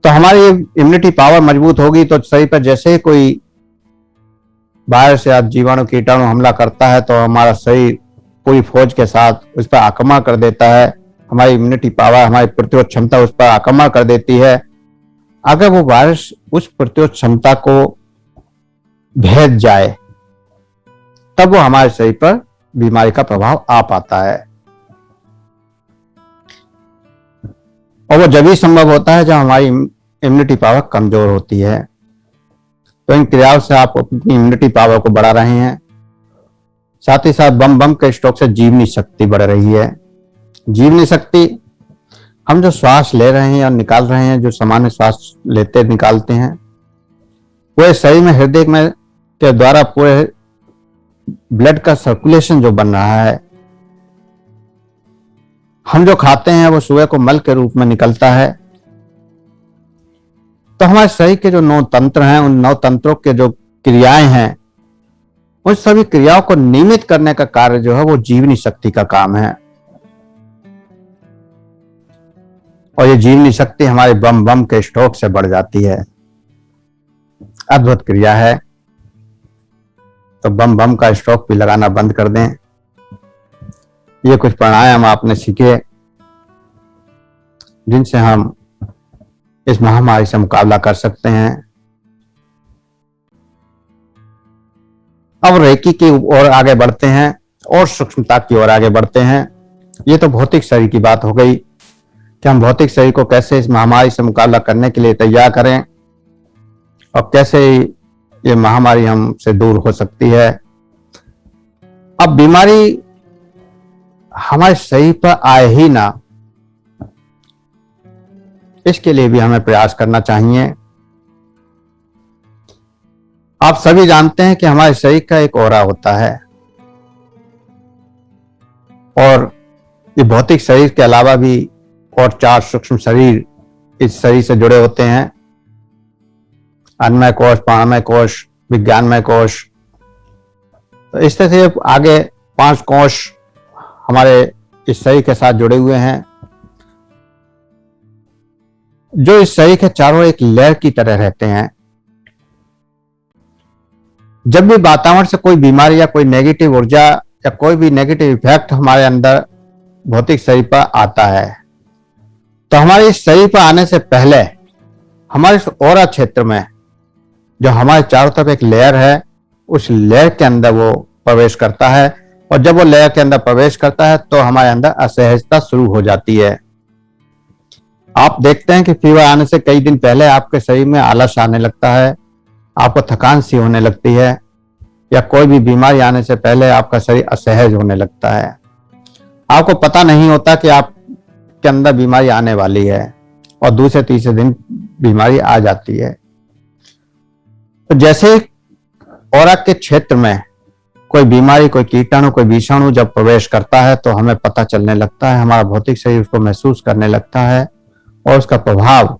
तो हमारी इम्यूनिटी पावर मजबूत होगी तो शरीर पर जैसे ही कोई बाहर से जीवाणु, कीटाणु हमला करता है तो हमारा शरीर पूरी फौज के साथ उस पर आक्रमण कर देता है। हमारी इम्यूनिटी पावर, हमारी प्रतिरोध क्षमता उस पर आक्रमण कर देती है। अगर वो वायरस उस प्रतिरोध क्षमता को भेद जाए तब वो हमारे शरीर पर बीमारी का प्रभाव आ पाता है। और वो जब ही संभव होता है जब हमारी इम्यूनिटी पावर कमजोर होती है। तो इन क्रियाओं से आप अपनी इम्यूनिटी पावर को बढ़ा रहे हैं, साथ ही साथ बम बम के स्ट्रोक से जीवनी शक्ति बढ़ रही है। जीवनी शक्ति, हम जो श्वास ले रहे हैं और निकाल रहे हैं, जो सामान्य श्वास लेते निकालते हैं, वो शरीर में हृदय में के द्वारा पूरे ब्लड का सर्कुलेशन जो बन रहा है। हम जो खाते हैं वो सुबह को मल के रूप में निकलता है। तो हमारे शरीर के जो 9 तंत्र हैं, उन 9 तंत्रों के जो क्रियाएं हैं, उन सभी क्रियाओं को नियमित करने का कार्य जो है वो जीवनी शक्ति का काम है। और ये जीवनी शक्ति हमारे बम बम के स्ट्रोक से बढ़ जाती है। अद्भुत क्रिया है। तो बम बम का स्ट्रोक भी लगाना बंद कर दें। ये कुछ प्राणायाम आपने सीखे जिनसे हम इस महामारी से मुकाबला कर सकते हैं। अब रेकी की ओर आगे बढ़ते हैं और सूक्ष्मता की ओर आगे बढ़ते हैं। ये तो भौतिक शरीर की बात हो गई कि हम भौतिक शरीर को कैसे इस महामारी से मुकाबला करने के लिए तैयार करें और कैसे ये महामारी हमसे दूर हो सकती है। अब बीमारी हमारे शरीर पर आए ही ना, इसके लिए भी हमें प्रयास करना चाहिए। आप सभी जानते हैं कि हमारे शरीर का एक ऑरा होता है और ये भौतिक शरीर के अलावा भी और 4 सूक्ष्म शरीर इस शरीर से जुड़े होते हैं। अन्नमय कोश, प्राणमय कोश, विज्ञानमय कोश। तो इस तरह से आगे 5 कोश हमारे इस शरीर के साथ जुड़े हुए हैं जो इस शरीर के चारों एक लेयर की तरह रहते हैं। जब भी वातावरण से कोई बीमारी या कोई नेगेटिव ऊर्जा या कोई भी नेगेटिव इफेक्ट हमारे अंदर भौतिक शरीर पर आता है तो हमारे इस शरीर पर आने से पहले हमारे इस ऑरा क्षेत्र में जो हमारे चारों तरफ एक लेयर है, उस लेयर के अंदर वो प्रवेश करता है। और जब वो लेयर के अंदर प्रवेश करता है तो हमारे अंदर असहजता शुरू हो जाती है। आप देखते हैं कि फीवर आने से कई दिन पहले आपके शरीर में आलस आने लगता है, आपको थकान सी होने लगती है, या कोई भी बीमारी आने से पहले आपका शरीर असहज होने लगता है। आपको पता नहीं होता कि आपके अंदर बीमारी आने वाली है और दूसरे तीसरे दिन बीमारी आ जाती है। तो जैसे ऑरा के क्षेत्र में कोई बीमारी, कोई कीटाणु, कोई विषाणु जब प्रवेश करता है तो हमें पता चलने लगता है, हमारा भौतिक शरीर उसको महसूस करने लगता है और उसका प्रभाव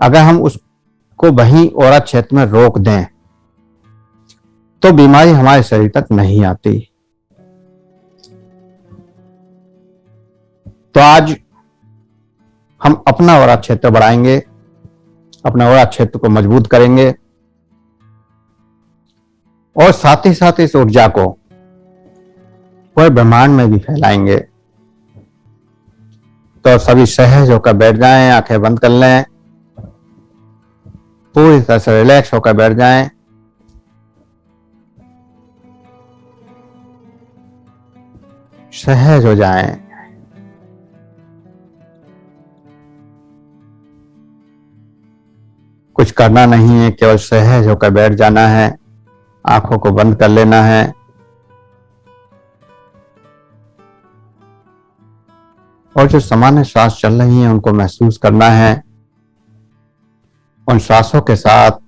अगर हम उसको वहीं औरा क्षेत्र में रोक दें तो बीमारी हमारे शरीर तक नहीं आती। तो आज हम अपना औरा क्षेत्र बढ़ाएंगे, अपना औरा क्षेत्र को मजबूत करेंगे और साथ ही साथ इस ऊर्जा को पूरे ब्रह्मांड में भी फैलाएंगे। तो सभी सहज होकर बैठ जाएं, आंखें बंद कर लें, पूरी तरह से रिलैक्स होकर बैठ जाएं। सहज हो जाएं। कुछ करना नहीं है, केवल सहज होकर बैठ जाना है, आंखों को बंद कर लेना है और जो सामान्य श्वास चल रही हैं उनको महसूस करना है। उन श्वासों के साथ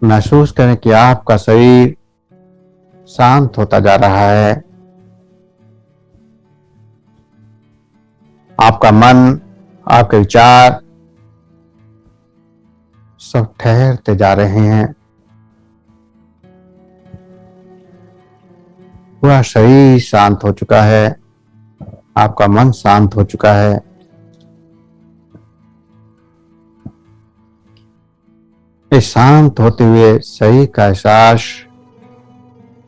महसूस करें कि आपका शरीर शांत होता जा रहा है, आपका मन, आपके विचार सब ठहरते जा रहे हैं, पूरा शरीर शांत हो चुका है, आपका मन शांत हो चुका है। इस शांत होते हुए शरीर का एहसास,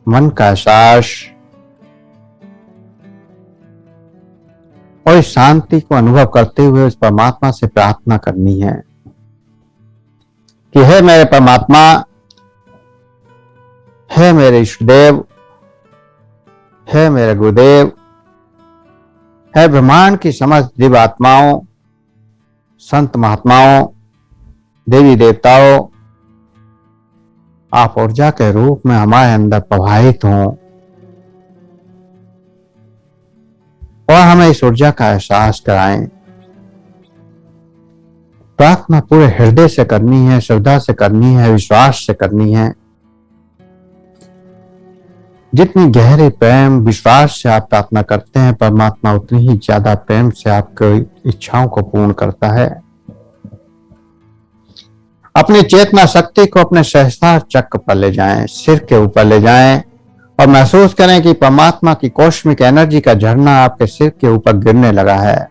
मन का एहसास और इस शांति को अनुभव करते हुए उस परमात्मा से प्रार्थना करनी है कि हे मेरे परमात्मा, हे मेरे इष्टदेव, हे मेरे गुरुदेव, हे ब्रह्मांड की समस्त दिव्य आत्माओं, संत महात्माओं, देवी देवताओं, आप ऊर्जा के रूप में हमारे अंदर प्रवाहित हों और हमें इस ऊर्जा का एहसास कराएं। प्रार्थना पूरे हृदय से करनी है, श्रद्धा से करनी है, विश्वास से करनी है। जितनी गहरे प्रेम विश्वास से आप प्रार्थना करते हैं, परमात्मा उतनी ही ज्यादा प्रेम से आपकी इच्छाओं को पूर्ण करता है। अपनी चेतना शक्ति को अपने सहस्त्रार चक्र पर ले जाएं, सिर के ऊपर ले जाएं और महसूस करें कि परमात्मा की कॉस्मिक एनर्जी का झरना आपके सिर के ऊपर गिरने लगा है।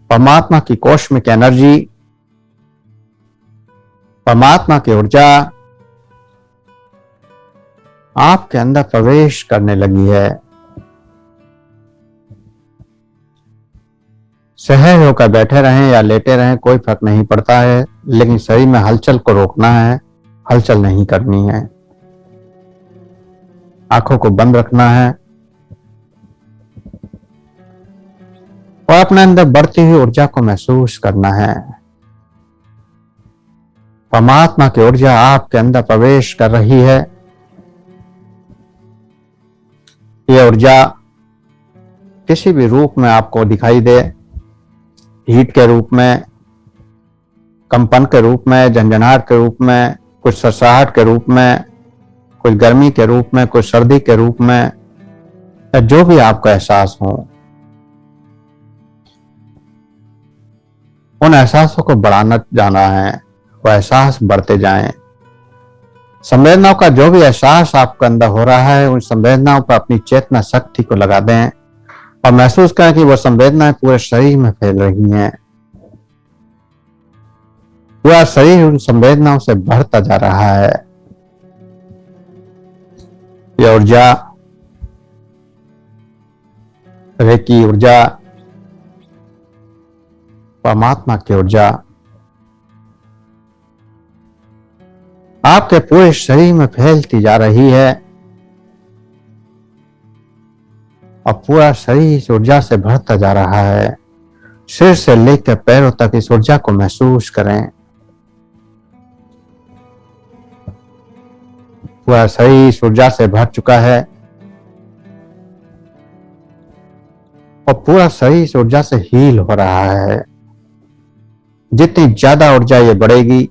परमात्मा की कॉस्मिक एनर्जी, परमात्मा की ऊर्जा आपके अंदर प्रवेश करने लगी है। सहज होकर बैठे रहें या लेटे रहें, कोई फर्क नहीं पड़ता है, लेकिन शरीर में हलचल को रोकना है, हलचल नहीं करनी है। आंखों को बंद रखना है और अपने अंदर बढ़ती हुई ऊर्जा को महसूस करना है। परमात्मा की ऊर्जा आपके अंदर प्रवेश कर रही है। यह ऊर्जा किसी भी रूप में आपको दिखाई दे, हीट के रूप में, कंपन के रूप में, झंझनाहट के रूप में, कुछ सरसाहट के रूप में, कुछ गर्मी के रूप में, कुछ सर्दी के रूप में, या जो भी आपका एहसास हो, उन एहसासों को बढ़ाना जाना है। वो एहसास बढ़ते जाएं। संवेदनाओं का जो भी एहसास आपके अंदर हो रहा है, उन संवेदनाओं पर अपनी चेतना शक्ति को लगा दें और महसूस करें कि वो संवेदनाएं पूरे शरीर में फैल रही हैं। पूरा शरीर उन संवेदनाओं से बढ़ता जा रहा है। यह ऊर्जा, रेकी ऊर्जा, परमात्मा की ऊर्जा आपके पूरे शरीर में फैलती जा रही है और पूरा शरीर इस ऊर्जा से भरता जा रहा है। सिर से लेकर पैरों तक इस ऊर्जा को महसूस करें। पूरा शरीर इस ऊर्जा से भर चुका है और पूरा शरीर इस ऊर्जा से हील हो रहा है। जितनी ज्यादा ऊर्जा ये बढ़ेगी,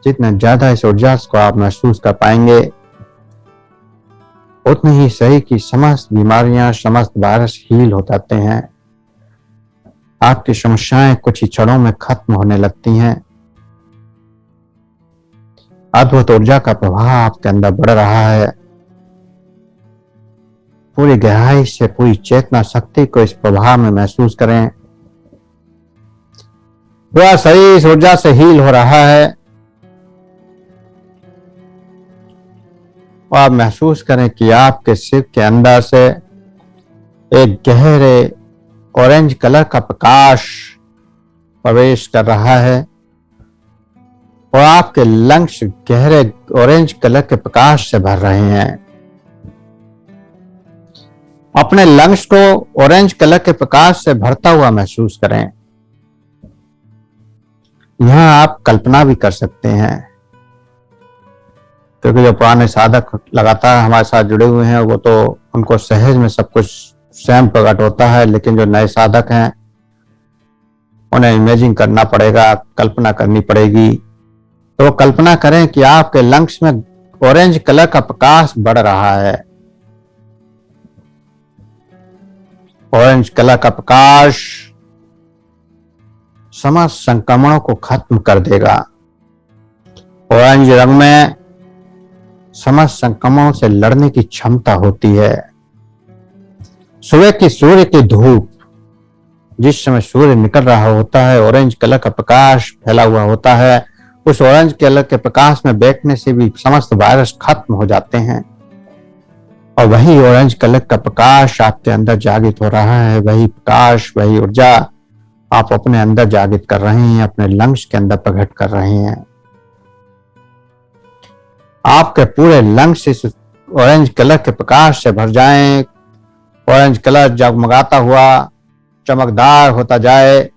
जितना ज्यादा इस ऊर्जा को आप महसूस कर पाएंगे, उतनी ही सही कि समस्त बीमारियां, समस्त वायरस हील हो जाते हैं। आपकी समस्याएं कुछ ही क्षणों में खत्म होने लगती हैं। अद्भुत ऊर्जा का प्रवाह आपके अंदर बढ़ रहा है। पूरी गहराई से पूरी चेतना शक्ति को इस प्रवाह में महसूस करें। पूरा शरीर इस ऊर्जा से हील हो रहा है और आप महसूस करें कि आपके सिर के अंदर से एक गहरे ऑरेंज कलर का प्रकाश प्रवेश कर रहा है और आपके लंग्स गहरे ऑरेंज कलर के प्रकाश से भर रहे हैं। अपने लंग्स को ऑरेंज कलर के प्रकाश से भरता हुआ महसूस करें। यहां आप कल्पना भी कर सकते हैं, क्योंकि जो पुराने साधक लगातार हमारे साथ जुड़े हुए हैं वो तो उनको सहज में सब कुछ स्वयं प्रकट होता है, लेकिन जो नए साधक हैं उन्हें इमेजिन करना पड़ेगा, कल्पना करनी पड़ेगी। तो कल्पना करें कि आपके लंग्स में ऑरेंज कलर का प्रकाश बढ़ रहा है। ऑरेंज कलर का प्रकाश समस्त संक्रमणों को खत्म कर देगा। ऑरेंज रंग में समस्त संक्रमणों से लड़ने की क्षमता होती है। सुबह की सूर्य की धूप, जिस समय सूर्य निकल रहा होता है, ऑरेंज कलर का प्रकाश फैला हुआ होता है। उस ऑरेंज कलर के प्रकाश में बैठने से भी समस्त वायरस खत्म हो जाते हैं और वही ऑरेंज कलर का प्रकाश आपके अंदर जागृत हो रहा है। वही प्रकाश, वही ऊर्जा आप अपने अंदर जागृत कर रहे हैं, अपने लंग्स के अंदर प्रकट कर रहे हैं। आपके पूरे लंग्स इस ऑरेंज कलर के प्रकाश से भर जाएं। ऑरेंज कलर जगमगाता हुआ चमकदार होता जाए।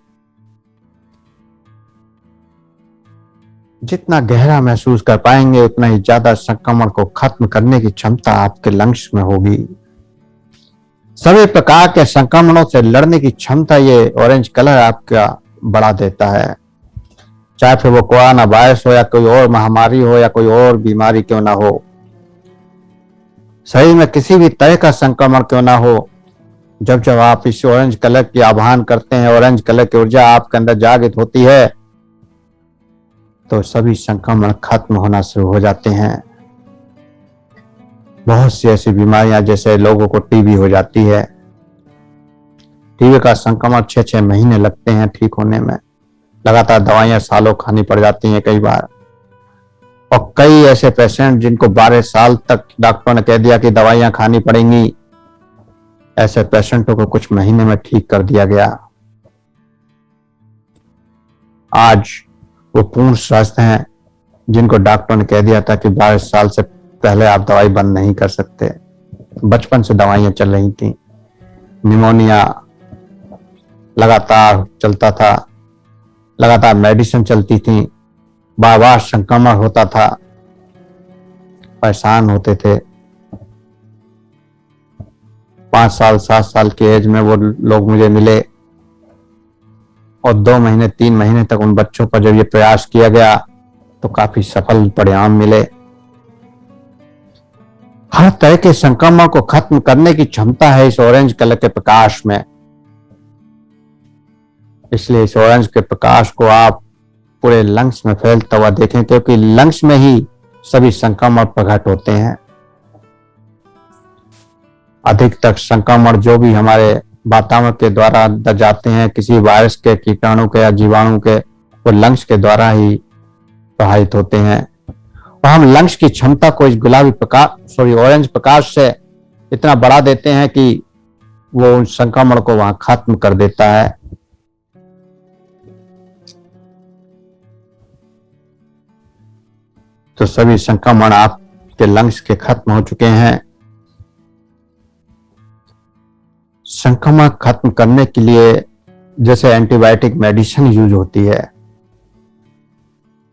जितना गहरा महसूस कर पाएंगे उतना ही ज्यादा संक्रमण को खत्म करने की क्षमता आपके लंग्स में होगी। सभी प्रकार के संक्रमणों से लड़ने की क्षमता ये ऑरेंज कलर आपका बढ़ा देता है। चाहे फिर वो कोरोना वायरस हो या कोई और महामारी हो या कोई और बीमारी क्यों ना हो, शरीर में किसी भी तरह का संक्रमण क्यों ना हो, जब जब आप इस ऑरेंज कलर की आह्वान करते हैं, ऑरेंज कलर की ऊर्जा आपके अंदर जागृत होती है, तो सभी संक्रमण खत्म होना शुरू हो जाते हैं। बहुत सी ऐसी बीमारियां, जैसे लोगों को टीबी हो जाती है। टीबी का संक्रमण 6-6 महीने लगते हैं ठीक होने में। लगातार दवाइयां सालों खानी पड़ जाती हैं कई बार। और कई ऐसे पेशेंट जिनको 12 साल तक डॉक्टर ने कह दिया कि दवाइयां खानी पड़ेंगी, ऐसे पेशेंटों को कुछ महीने में ठीक कर दिया गया। आज वो पूर्ण स्वस्थ हैं, जिनको डॉक्टर ने कह दिया था कि 12 साल से पहले आप दवाई बंद नहीं कर सकते। बचपन से दवाइयां चल रही थी, निमोनिया लगातार चलता था, लगातार मेडिसिन चलती थी, बार बार संक्रमण होता था, परेशान होते थे। 5 साल 7 साल की एज में वो लोग मुझे मिले और 2 महीने 3 महीने तक उन बच्चों पर जब ये प्रयास किया गया तो काफी सफल परिणाम मिले। हर तरह के संक्रमण को खत्म करने की क्षमता है इस ऑरेंज कलर के प्रकाश में। इसलिए इस ऑरेंज के प्रकाश को आप पूरे लंग्स में फैलता हुआ देखें, क्योंकि लंग्स में ही सभी संक्रमण प्रकट होते हैं। अधिकतर संक्रमण जो भी हमारे वातावरण के द्वारा अंदर जाते हैं, किसी वायरस के, कीटाणु के या जीवाणु के, वो लंग्स के द्वारा ही प्रभावित होते हैं। और हम लंग्स की क्षमता को इस गुलाबी प्रकाश, ऑरेंज प्रकाश से इतना बढ़ा देते हैं कि वो उन संक्रमण को वहां खत्म कर देता है। तो सभी संक्रमण आपके लंग्स के खत्म हो चुके हैं। संक्रमण खत्म करने के लिए जैसे एंटीबायोटिक मेडिसिन यूज होती है,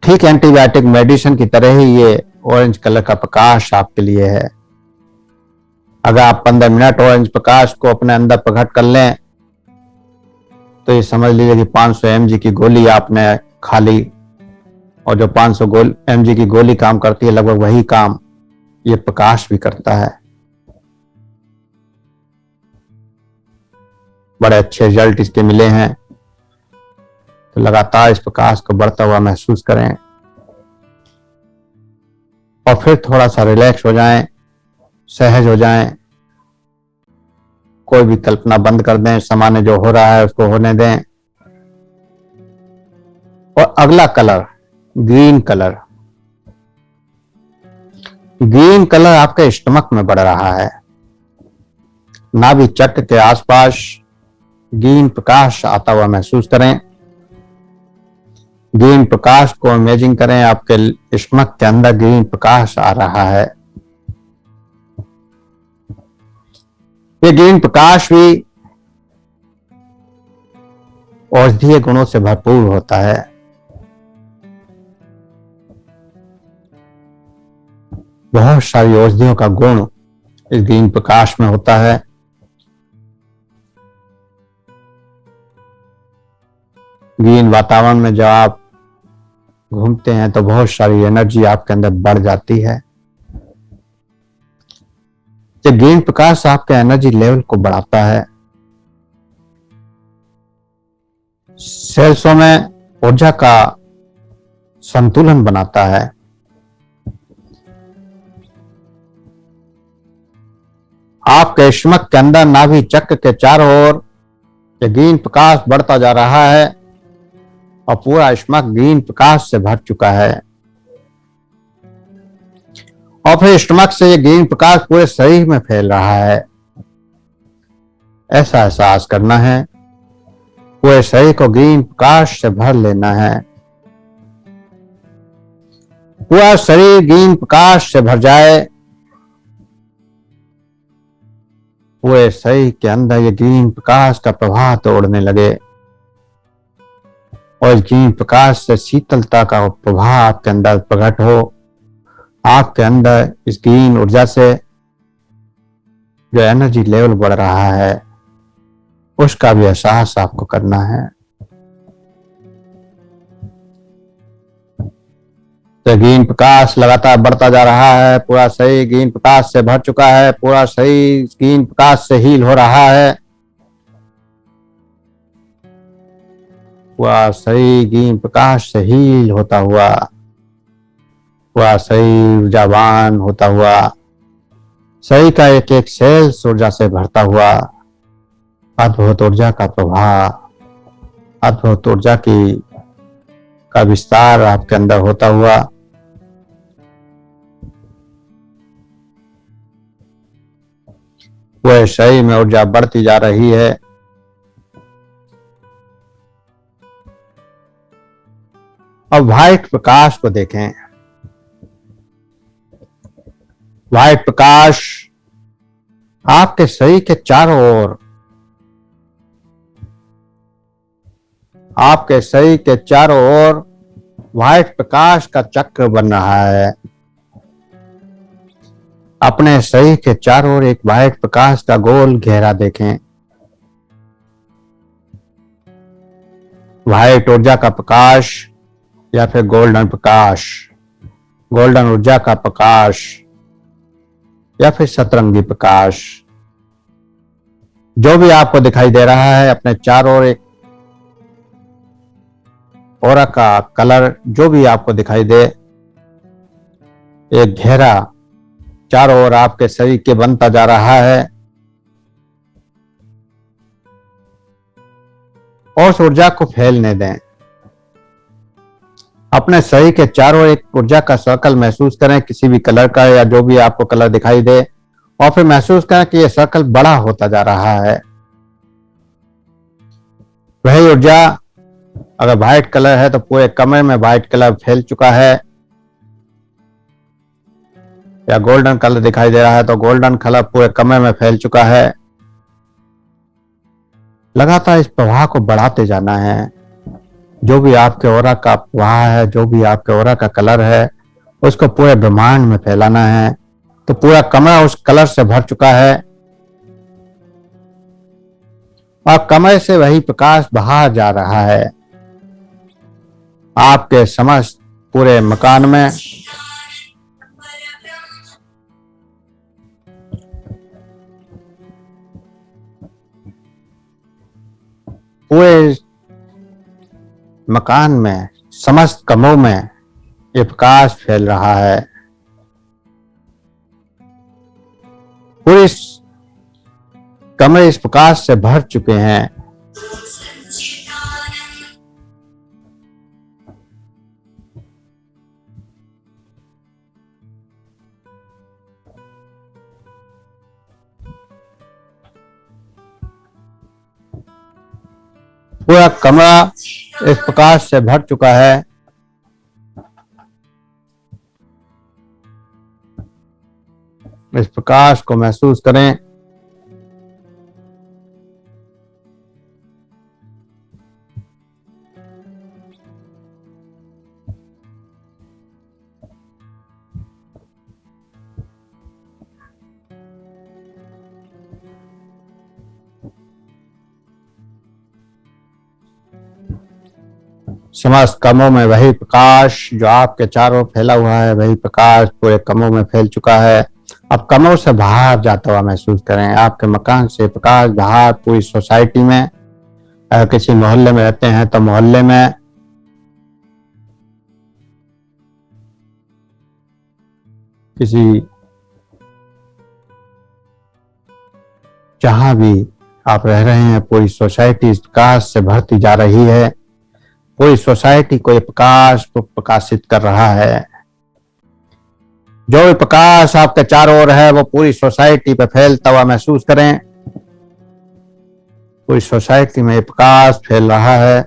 ठीक एंटीबायोटिक मेडिसिन की तरह ही ये ऑरेंज कलर का प्रकाश आपके लिए है। अगर आप 15 मिनट ऑरेंज प्रकाश को अपने अंदर प्रकट कर लें तो ये समझ लीजिए कि 500 mg की गोली आपने खा ली। और जो 500 mg की गोली काम करती है, लगभग वही काम ये प्रकाश भी करता है। बड़े अच्छे रिजल्ट इसके मिले हैं। तो लगातार इस प्रकाश को बढ़ता हुआ महसूस करें और फिर थोड़ा सा रिलैक्स हो जाएं, सहज हो जाएं। कोई भी कल्पना बंद कर दें, सामान्य जो हो रहा है उसको होने दें। और अगला colour green colour. Green colour आपके स्टमक में बढ़ रहा है। नाभि चक्र के आसपास ग्रीन प्रकाश आता हुआ महसूस करें। ग्रीन प्रकाश को इमेजिन करें, आपके स्टमक के अंदर ग्रीन प्रकाश आ रहा है। ये ग्रीन प्रकाश भी औषधीय गुणों से भरपूर होता है। बहुत सारी औषधियों का गुण इस ग्रीन प्रकाश में होता है। ग्रीन वातावरण में जब आप घूमते हैं तो बहुत सारी एनर्जी आपके अंदर बढ़ जाती है। जब ग्रीन प्रकाश आपके एनर्जी लेवल को बढ़ाता है, सेल्सों में ऊर्जा का संतुलन बनाता है। आपके स्टमक के अंदर नाभि चक्र के चारों ओर ग्रीन प्रकाश बढ़ता जा रहा है और पूरा स्टमक ग्रीन प्रकाश से भर चुका है। और फिर स्टमक से ये ग्रीन प्रकाश पूरे शरीर में फैल रहा है। ऐसा एहसास करना है, पूरे शरीर को ग्रीन प्रकाश से भर लेना है। पूरा शरीर ग्रीन प्रकाश से भर जाए। पूरे शरीर के अंदर ये ग्रीन प्रकाश का प्रवाह तोड़ने लगे और इस ग्रीन प्रकाश से शीतलता का प्रवाह आपके अंदर प्रकट हो। आपके अंदर इस ग्रीन ऊर्जा से जो एनर्जी लेवल बढ़ रहा है उसका भी एहसास आपको करना है। तो ग्रीन प्रकाश लगातार बढ़ता जा रहा है। पूरा शरीर ग्रीन प्रकाश से भर चुका है। पूरा शरीर ग्रीन प्रकाश से हील हो रहा है। पूरा शरीर ग्रीन प्रकाश से हील होता हुआ, पूरा शरीर ऊर्जावान होता हुआ, शरीर का एक एक सेल्स ऊर्जा से भरता हुआ, अद्भुत ऊर्जा का प्रवाह, अद्भुत ऊर्जा का विस्तार आपके अंदर होता हुआ। पूरे शरीर में ऊर्जा बढ़ती जा रही है। अब व्हाइट प्रकाश को देखें। व्हाइट प्रकाश आपके शरीर के चारों ओर, आपके शरीर के चारों ओर व्हाइट प्रकाश का चक्र बन रहा है। अपने शरीर के चारों ओर एक व्हाइट प्रकाश का गोल घेरा देखें। व्हाइट ऊर्जा का प्रकाश या फिर गोल्डन प्रकाश, गोल्डन ऊर्जा का प्रकाश या फिर सतरंगी प्रकाश, जो भी आपको दिखाई दे रहा है, अपने चारों ओर एक ऑरा का कलर जो भी आपको दिखाई दे, एक घेरा चारों ओर आपके शरीर के बनता जा रहा है। और उस ऊर्जा को फैलने दें। अपने शरीर के चारों ओर एक ऊर्जा का सर्कल महसूस करें, किसी भी कलर का या जो भी आपको कलर दिखाई दे, और फिर महसूस करें कि यह सर्कल बड़ा होता जा रहा है। वही ऊर्जा अगर व्हाइट कलर है तो पूरे कमरे में व्हाइट कलर फैल चुका है, या गोल्डन कलर दिखाई दे रहा है तो गोल्डन कलर पूरे कमरे में फैल चुका है। लगातार इस प्रवाह को बढ़ाते जाना है। जो भी आपके ऑरा का प्रवाह है, जो भी आपके ऑरा का कलर है, उसको पूरे ब्रह्मांड में फैलाना है। तो पूरा कमरा उस कलर से भर चुका है और कमरे से वही प्रकाश बाहर जा रहा है। आपके समस्त पूरे मकान में पूरे मकान में समस्त कमरों में ये प्रकाश फैल रहा है। पूरे कमरे इस प्रकाश से भर चुके हैं। पूरा कमरा इस प्रकाश से भर चुका है। इस प्रकाश को महसूस करें। समस्त कमरों में वही प्रकाश जो आपके चारों फैला हुआ है, वही प्रकाश पूरे कमरों में फैल चुका है। अब कमरों से बाहर जाता हुआ महसूस करें। आपके मकान से प्रकाश बाहर पूरी सोसाइटी में, अगर किसी मोहल्ले में रहते हैं तो मोहल्ले में, किसी जहां भी आप रह रहे हैं, पूरी सोसाइटी इस प्रकाश से भरती जा रही है। पूरी सोसाइटी को ये प्रकाश प्रकाशित कर रहा है। जो भी प्रकाश आपके चारों ओर है वो पूरी सोसाइटी पे फैलता हुआ महसूस करें। पूरी सोसाइटी में ये प्रकाश फैल रहा है।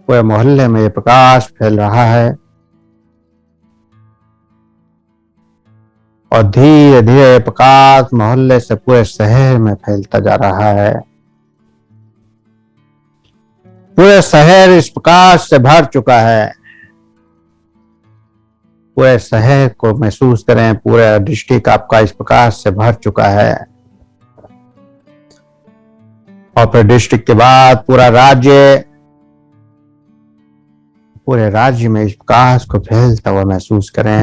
पूरे मोहल्ले में ये प्रकाश फैल रहा है और धीरे धीरे प्रकाश मोहल्ले से पूरे शहर में फैलता जा रहा है। पूरे शहर इस प्रकाश से भर चुका है। पूरे शहर को महसूस करें। पूरा डिस्ट्रिक्ट आपका इस प्रकाश से भर चुका है और फिर डिस्ट्रिक्ट के बाद पूरा राज्य, पूरे राज्य में इस प्रकाश को फैलता हुआ महसूस करें।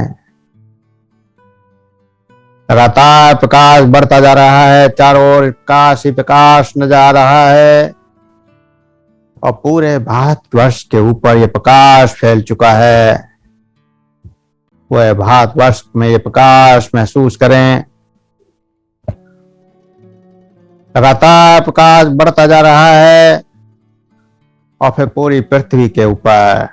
लगातार प्रकाश बढ़ता जा रहा है। चारों ओर प्रकाश ही प्रकाश नजर आ रहा है और पूरे भारतवर्ष के ऊपर ये प्रकाश फैल चुका है। पूरे भारतवर्ष में ये प्रकाश महसूस करें। लगातार प्रकाश बढ़ता जा रहा है और फिर पूरी पृथ्वी के ऊपर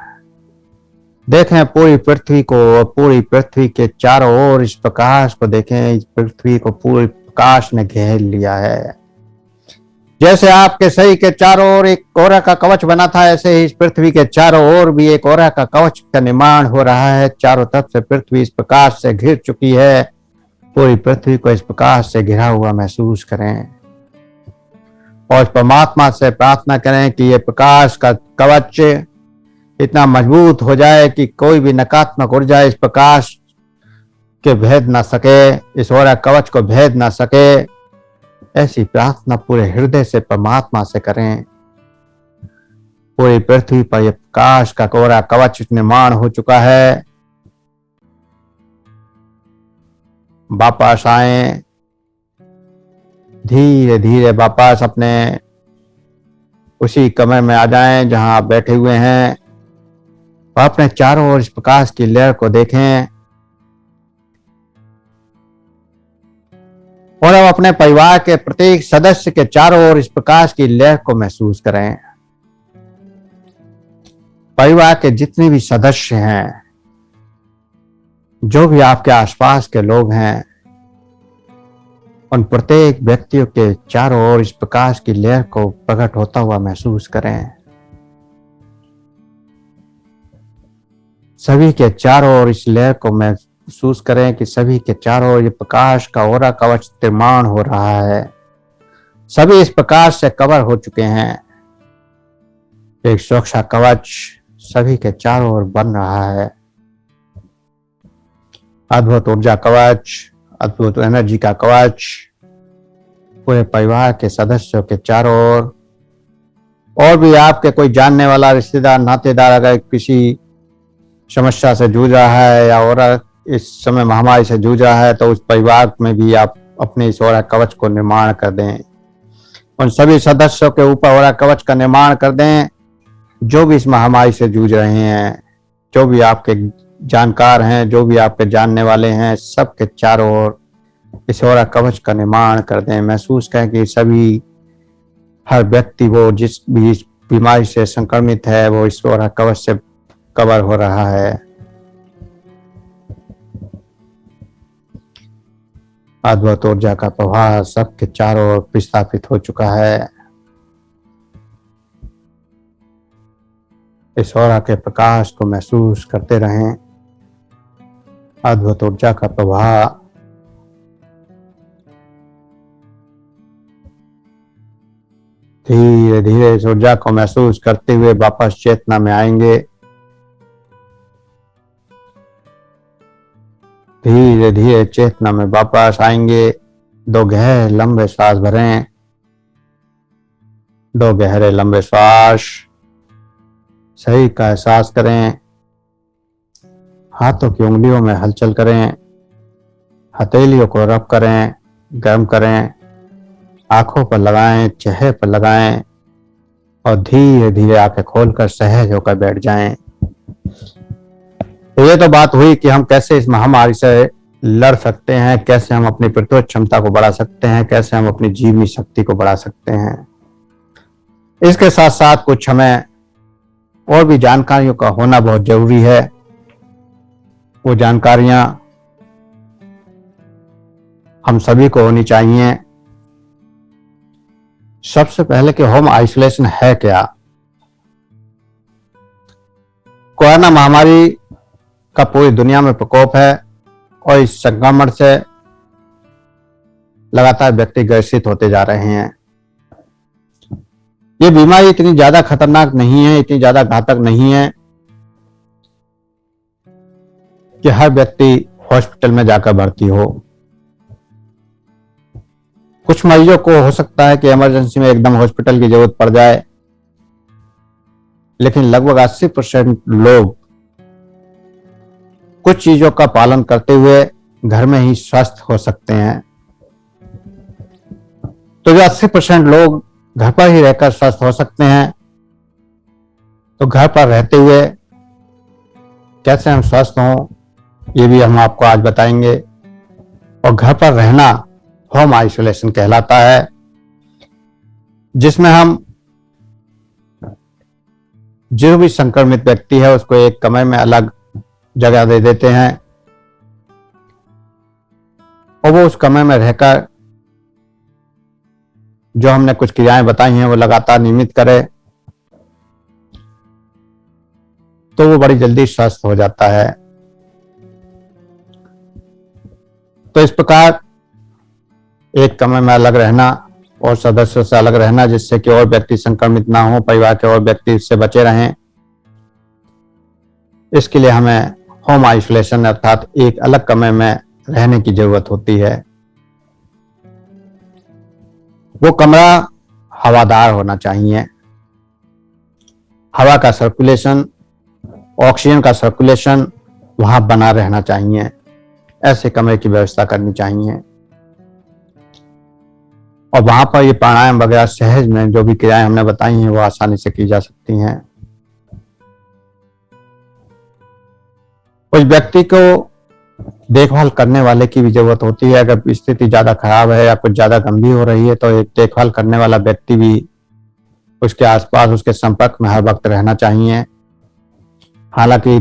देखें। पूरी पृथ्वी को, पूरी पृथ्वी के चारों ओर इस प्रकाश को देखें। इस पृथ्वी को पूरी प्रकाश ने घेर लिया है। जैसे आपके शरीर के चारों ओर एक कोहरा का कवच बना था, ऐसे ही इस पृथ्वी के चारों ओर भी एक कोहरा का कवच का निर्माण हो रहा है। चारों तरफ से पृथ्वी इस प्रकाश से घिर चुकी है। पूरी पृथ्वी को इस प्रकाश से घिरा हुआ महसूस करें और परमात्मा से प्रार्थना करें कि ये प्रकाश का कवच इतना मजबूत हो जाए कि कोई भी नकारात्मक ऊर्जा इस प्रकाश के भेद ना सके, इस कोहरा कवच को भेद ना सके। ऐसी प्रार्थना पूरे हृदय से परमात्मा से करें। पूरी पृथ्वी पर यह प्रकाश का कोहरा कवच निर्माण हो चुका है। वापस आए, धीरे धीरे वापस अपने उसी कमरे में आ जाएं जहां आप बैठे हुए हैं और अपने चारों ओर इस प्रकाश की लहर को देखें और अब अपने परिवार के प्रत्येक सदस्य के चारों ओर इस प्रकाश की लहर को महसूस करें। परिवार के जितने भी सदस्य हैं, जो भी आपके आसपास के लोग हैं, उन प्रत्येक व्यक्तियों के चारों ओर इस प्रकाश की लहर को प्रकट होता हुआ महसूस करें। सभी के चारों ओर इस लहर को महसूस करें कि सभी के चारों ओर ये प्रकाश का कोहरा कवच निर्माण हो रहा है। सभी इस प्रकाश से कवर हो चुके हैं। एक सुरक्षा कवच सभी के चारों ओर बन रहा है। अद्भुत ऊर्जा कवच, अद्भुत एनर्जी का कवच पूरे परिवार के सदस्यों के चारों ओर, और भी आपके कोई जानने वाला रिश्तेदार, नातेदार अगर किसी समस्या से जूझ रहा है या औरत इस समय महामारी से जूझ रहा है, तो उस परिवार में भी आप अपने इस औरा कवच को निर्माण कर दें। उन सभी सदस्यों के ऊपर औरा कवच का निर्माण कर दें जो भी इस महामारी से जूझ रहे हैं, जो भी आपके जानकार हैं, जो भी आपके जानने वाले हैं, सबके चारों ओर इस औरा कवच का निर्माण कर दें। महसूस करें कि सभी हर व्यक्ति वो जिस भी इस बीमारी से संक्रमित है वो इस औरा कवच से कवर हो रहा है। अद्भुत ऊर्जा का प्रवाह सबके चारों ओर विस्थापित हो चुका है। इस औरा के प्रकाश को महसूस करते रहें। अद्भुत ऊर्जा का प्रवाह धीरे धीरे इस ऊर्जा को महसूस करते हुए वापस चेतना में आएंगे। धीरे धीरे चेतना में वापस आएंगे। 2 गहरे लंबे श्वास भरें। 2 गहरे लंबे श्वास। शरीर का एहसास करें। हाथों की उंगलियों में हलचल करें। हथेलियों को रब करें, गर्म करें। आंखों पर लगाएं, चेहरे पर लगाएं और धीरे धीरे आंखें खोलकर सहज होकर बैठ जाएं। तो ये तो बात हुई कि हम कैसे इस महामारी से लड़ सकते हैं, कैसे हम अपनी प्रतिरोध क्षमता को बढ़ा सकते हैं, कैसे हम अपनी जीवनी शक्ति को बढ़ा सकते हैं। इसके साथ साथ कुछ हमें और भी जानकारियों का होना बहुत जरूरी है। वो जानकारियां हम सभी को होनी चाहिए। सबसे पहले कि होम आइसोलेशन है क्या। कोरोना महामारी का पूरी दुनिया में प्रकोप है और इस संक्रमण से लगातार व्यक्ति ग्रसित होते जा रहे हैं। ये बीमारी इतनी ज्यादा खतरनाक नहीं है, इतनी ज्यादा घातक नहीं है कि हर व्यक्ति हॉस्पिटल में जाकर भर्ती हो। कुछ मरीजों को हो सकता है कि इमरजेंसी में एकदम हॉस्पिटल की जरूरत पड़ जाए, लेकिन लगभग 80% लोग कुछ चीजों का पालन करते हुए घर में ही स्वस्थ हो सकते हैं। तो जो 80% लोग घर पर ही रहकर स्वस्थ हो सकते हैं, तो घर पर रहते हुए कैसे हम स्वस्थ हों ये भी हम आपको आज बताएंगे। और घर पर रहना होम आइसोलेशन कहलाता है, जिसमें हम जो भी संक्रमित व्यक्ति है उसको एक कमरे में अलग जगह दे देते हैं और वो उस कमरे में रहकर जो हमने कुछ क्रियाएं बताई हैं वो लगातार नियमित करे तो वो बड़ी जल्दी स्वस्थ हो जाता है। तो इस प्रकार एक कमरे में अलग रहना और सदस्यों से अलग रहना, जिससे कि और व्यक्ति संक्रमित ना हो, परिवार के और व्यक्ति इससे बचे रहें, इसके लिए हमें होम आइसोलेशन अर्थात एक अलग कमरे में रहने की जरूरत होती है। वो कमरा हवादार होना चाहिए। हवा का सर्कुलेशन, ऑक्सीजन का सर्कुलेशन वहां बना रहना चाहिए। ऐसे कमरे की व्यवस्था करनी चाहिए और वहां पर ये प्राणायाम वगैरह सहज में जो भी क्रियाएं हमने बताई हैं वो आसानी से की जा सकती हैं। उस व्यक्ति को देखभाल करने वाले की भी जरूरत होती है। अगर स्थिति ज्यादा खराब है या कुछ ज्यादा गंभीर हो रही है तो एक देखभाल करने वाला व्यक्ति भी उसके आसपास, उसके संपर्क में हर वक्त रहना चाहिए। हालांकि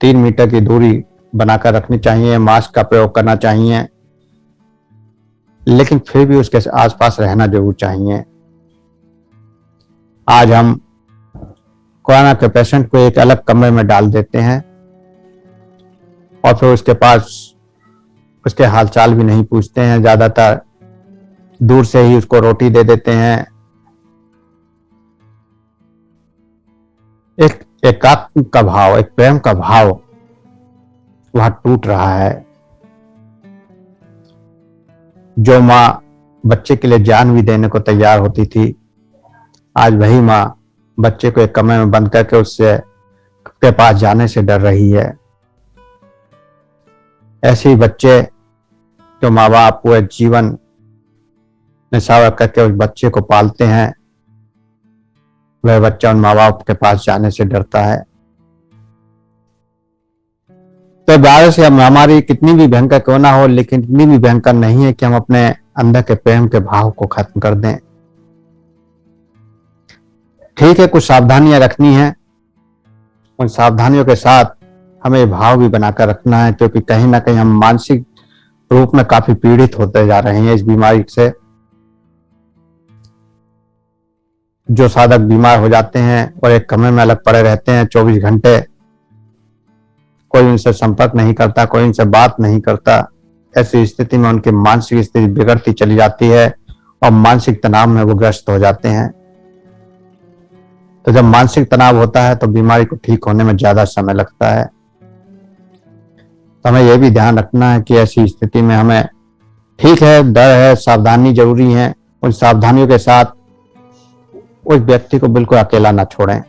3 मीटर की दूरी बनाकर रखनी चाहिए, मास्क का प्रयोग करना चाहिए, लेकिन फिर भी उसके आसपास रहना जरूर चाहिए। आज हम कोरोना के पेशेंट को एक अलग कमरे में डाल देते हैं और फिर उसके पास उसके हालचाल भी नहीं पूछते हैं। ज्यादातर दूर से ही उसको रोटी दे देते हैं। एक एकात्म का भाव, एक प्रेम का भाव वहां टूट रहा है। जो मां बच्चे के लिए जान भी देने को तैयार होती थी, आज वही मां बच्चे को एक कमरे में बंद करके उससे के पास जाने से डर रही है। ऐसे ही बच्चे जो माँ बाप पूरे जीवन निछावर करके उस बच्चे को पालते हैं, वह बच्चा उन माँ बाप के पास जाने से डरता है। तो वायरस या महामारी कितनी भी भयंकर क्यों ना हो, लेकिन इतनी भी भयंकर नहीं है कि हम अपने अंदर के प्रेम के भाव को खत्म कर दें। ठीक है, कुछ सावधानियां रखनी है, उन सावधानियों के साथ हमें भाव भी बनाकर रखना है, क्योंकि कहीं ना कहीं हम मानसिक रूप में काफी पीड़ित होते जा रहे हैं इस बीमारी से। जो साधक बीमार हो जाते हैं और एक कमरे में अलग पड़े रहते हैं 24 घंटे, कोई उनसे संपर्क नहीं करता, कोई उनसे बात नहीं करता, ऐसी स्थिति में उनकी मानसिक स्थिति बिगड़ती चली जाती है और मानसिक तनाव में वो ग्रस्त हो जाते हैं। तो जब मानसिक तनाव होता है तो बीमारी को ठीक होने में ज्यादा समय लगता है। तो हमें यह भी ध्यान रखना है कि ऐसी स्थिति में हमें, ठीक है डर है, सावधानी जरूरी है, उन सावधानियों के साथ उस व्यक्ति को बिल्कुल अकेला ना छोड़ें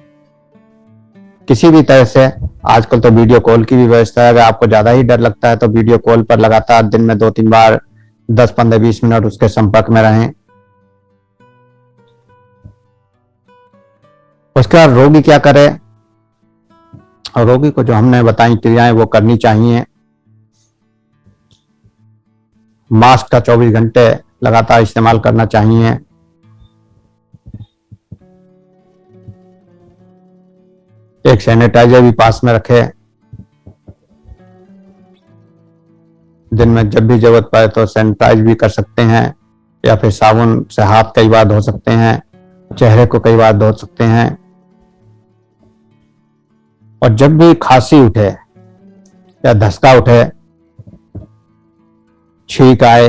किसी भी तरह से। आजकल तो वीडियो कॉल की भी व्यवस्था है। अगर आपको ज्यादा ही डर लगता है तो वीडियो कॉल पर लगातार दिन में 2-3 बार 10, 15, 20 मिनट उसके संपर्क में रहें। उसके बाद रोगी क्या करे, और रोगी को जो हमने बताई क्रियाएं वो करनी चाहिए। मास्क का 24 घंटे लगातार इस्तेमाल करना चाहिए। एक सैनिटाइजर भी पास में रखे। दिन में जब भी जरूरत पड़े तो सैनिटाइज भी कर सकते हैं, या फिर साबुन से हाथ कई बार धो सकते हैं, चेहरे को कई बार धो सकते हैं। और जब भी खांसी उठे या धसका उठे, छींक आए,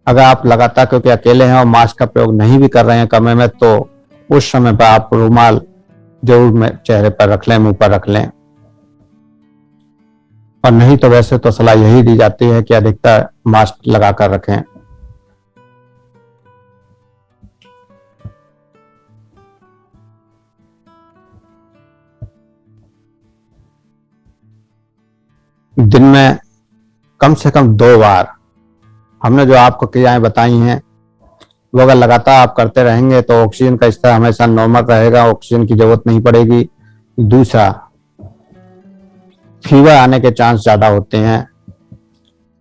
अगर आप लगातार क्योंकि अकेले हैं और मास्क का प्रयोग नहीं भी कर रहे हैं कमरे में, तो उस समय पर आप रुमाल जरूर चेहरे पर रख लें, मुंह पर रख लें। और नहीं तो वैसे तो सलाह यही दी जाती है कि अधिकतर मास्क लगाकर रखें। दिन में कम से कम 2 बार हमने जो आपको क्रियाएं बताई हैं वो अगर लगातार आप करते रहेंगे तो ऑक्सीजन का स्तर हमेशा नॉर्मल रहेगा, ऑक्सीजन की जरूरत नहीं पड़ेगी। दूसरा, फीवर आने के चांस ज्यादा होते हैं।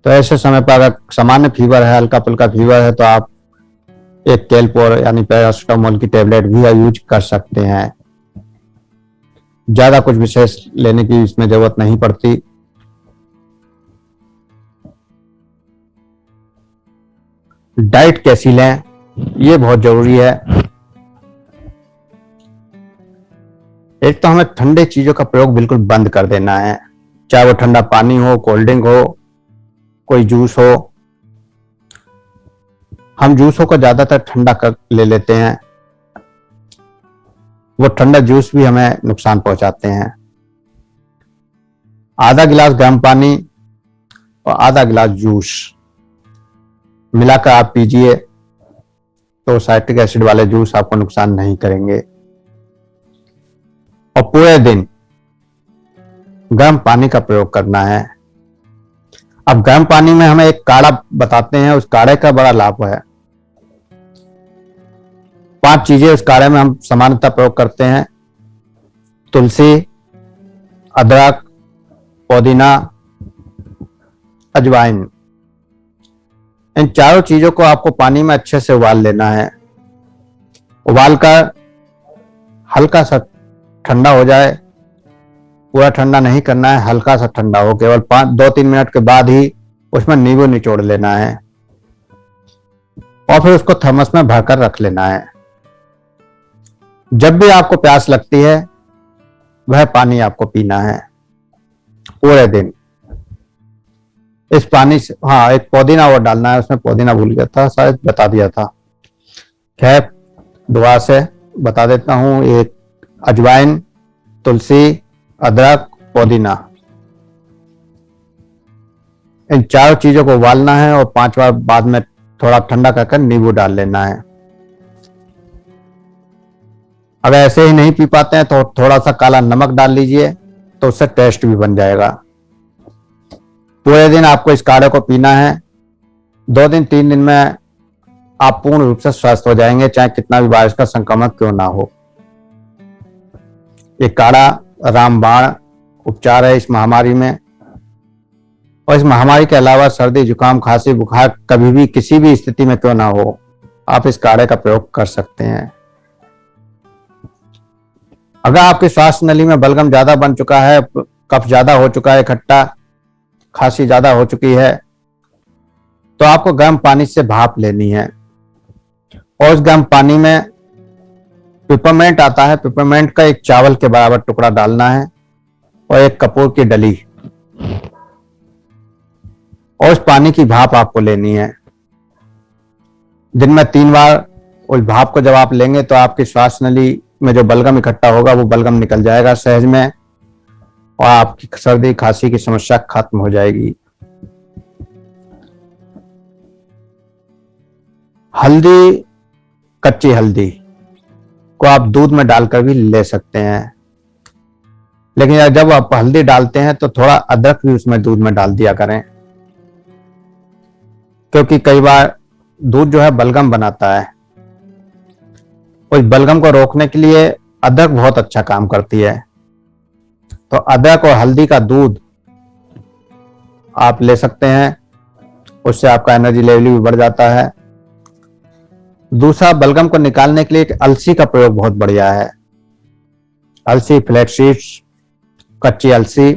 तो ऐसे समय पर अगर सामान्य फीवर है, हल्का फुल्का फीवर है, तो आप एक कैलपोर यानी पैरासिटामोल की टेबलेट भी यूज कर सकते हैं। ज्यादा कुछ विशेष लेने की इसमें जरूरत नहीं पड़ती। डाइट कैसी लें, ये बहुत जरूरी है। एक तो हमें ठंडे चीजों का प्रयोग बिल्कुल बंद कर देना है, चाहे वो ठंडा पानी हो, कोल्ड ड्रिंक हो, कोई जूस हो। हम जूसों को ज्यादातर ठंडा कर ले लेते हैं, वो ठंडा जूस भी हमें नुकसान पहुंचाते हैं। आधा गिलास गर्म पानी और आधा गिलास जूस मिलाकर आप पीजिए तो साइट्रिक एसिड वाले जूस आपको नुकसान नहीं करेंगे। और पूरे दिन गर्म पानी का प्रयोग करना है। अब गर्म पानी में हमें एक काढ़ा बताते हैं, उस काढ़े का बड़ा लाभ है। 5 चीजें उस काढ़े में हम सामान्यतः प्रयोग करते हैं: तुलसी, अदरक, पुदीना, अजवाइन। इन चारों चीजों को आपको पानी में अच्छे से उबाल लेना है। उबालकर हल्का सा ठंडा हो जाए, पूरा ठंडा नहीं करना है, हल्का सा ठंडा हो, केवल 2-3 मिनट के बाद ही उसमें नींबू निचोड़ लेना है और फिर उसको थर्मस में भरकर रख लेना है। जब भी आपको प्यास लगती है वह पानी आपको पीना है पूरे दिन। इस पानी से, हाँ, एक पुदीना और डालना है, उसमें पुदीना भूल गया था, शायद बता दिया था। खैर दोबारा से बता देता हूं, एक अजवाइन, तुलसी, अदरक, पुदीना, इन 4 चीजों को उबालना है और 5 बार बाद में थोड़ा ठंडा कर नींबू डाल लेना है। अगर ऐसे ही नहीं पी पाते हैं तो थोड़ा सा काला नमक डाल लीजिए, तो उससे टेस्ट भी बन जाएगा। पूरे दिन आपको इस काढ़े को पीना है। 2 दिन 3 दिन में आप पूर्ण रूप से स्वस्थ हो जाएंगे, चाहे कितना भी वायरस का संक्रमण क्यों ना हो। ये काढ़ा रामबाण उपचार है इस महामारी में। और इस महामारी के अलावा सर्दी जुकाम खांसी बुखार कभी भी किसी भी स्थिति में क्यों ना हो, आप इस काढ़े का प्रयोग कर सकते हैं। अगर आपकी श्वास नली में बलगम ज्यादा बन चुका है, कफ ज्यादा हो चुका है इकट्ठा, खांसी ज्यादा हो चुकी है, तो आपको गर्म पानी से भाप लेनी है। और उस गर्म पानी में पिपरमेंट आता है, पिपरमेंट का एक चावल के बराबर टुकड़ा डालना है और एक कपूर की डली, और उस पानी की भाप आपको लेनी है। दिन में 3 बार उस भाप को जब आप लेंगे तो आपकी श्वास नली में जो बलगम इकट्ठा होगा वो बलगम निकल जाएगा सहज में, और आपकी सर्दी खांसी की समस्या खत्म हो जाएगी। हल्दी, कच्ची हल्दी को आप दूध में डालकर भी ले सकते हैं, लेकिन जब आप हल्दी डालते हैं तो थोड़ा अदरक भी उसमें दूध में डाल दिया करें, क्योंकि कई बार दूध जो है बलगम बनाता है। उस बलगम को रोकने के लिए अदरक बहुत अच्छा काम करती है। तो अदरक और हल्दी का दूध आप ले सकते हैं, उससे आपका एनर्जी लेवल भी बढ़ जाता है। दूसरा, बलगम को निकालने के लिए एक अलसी का प्रयोग बहुत बढ़िया है। अलसी, फ्लैक्स सीड्स, कच्ची अलसी,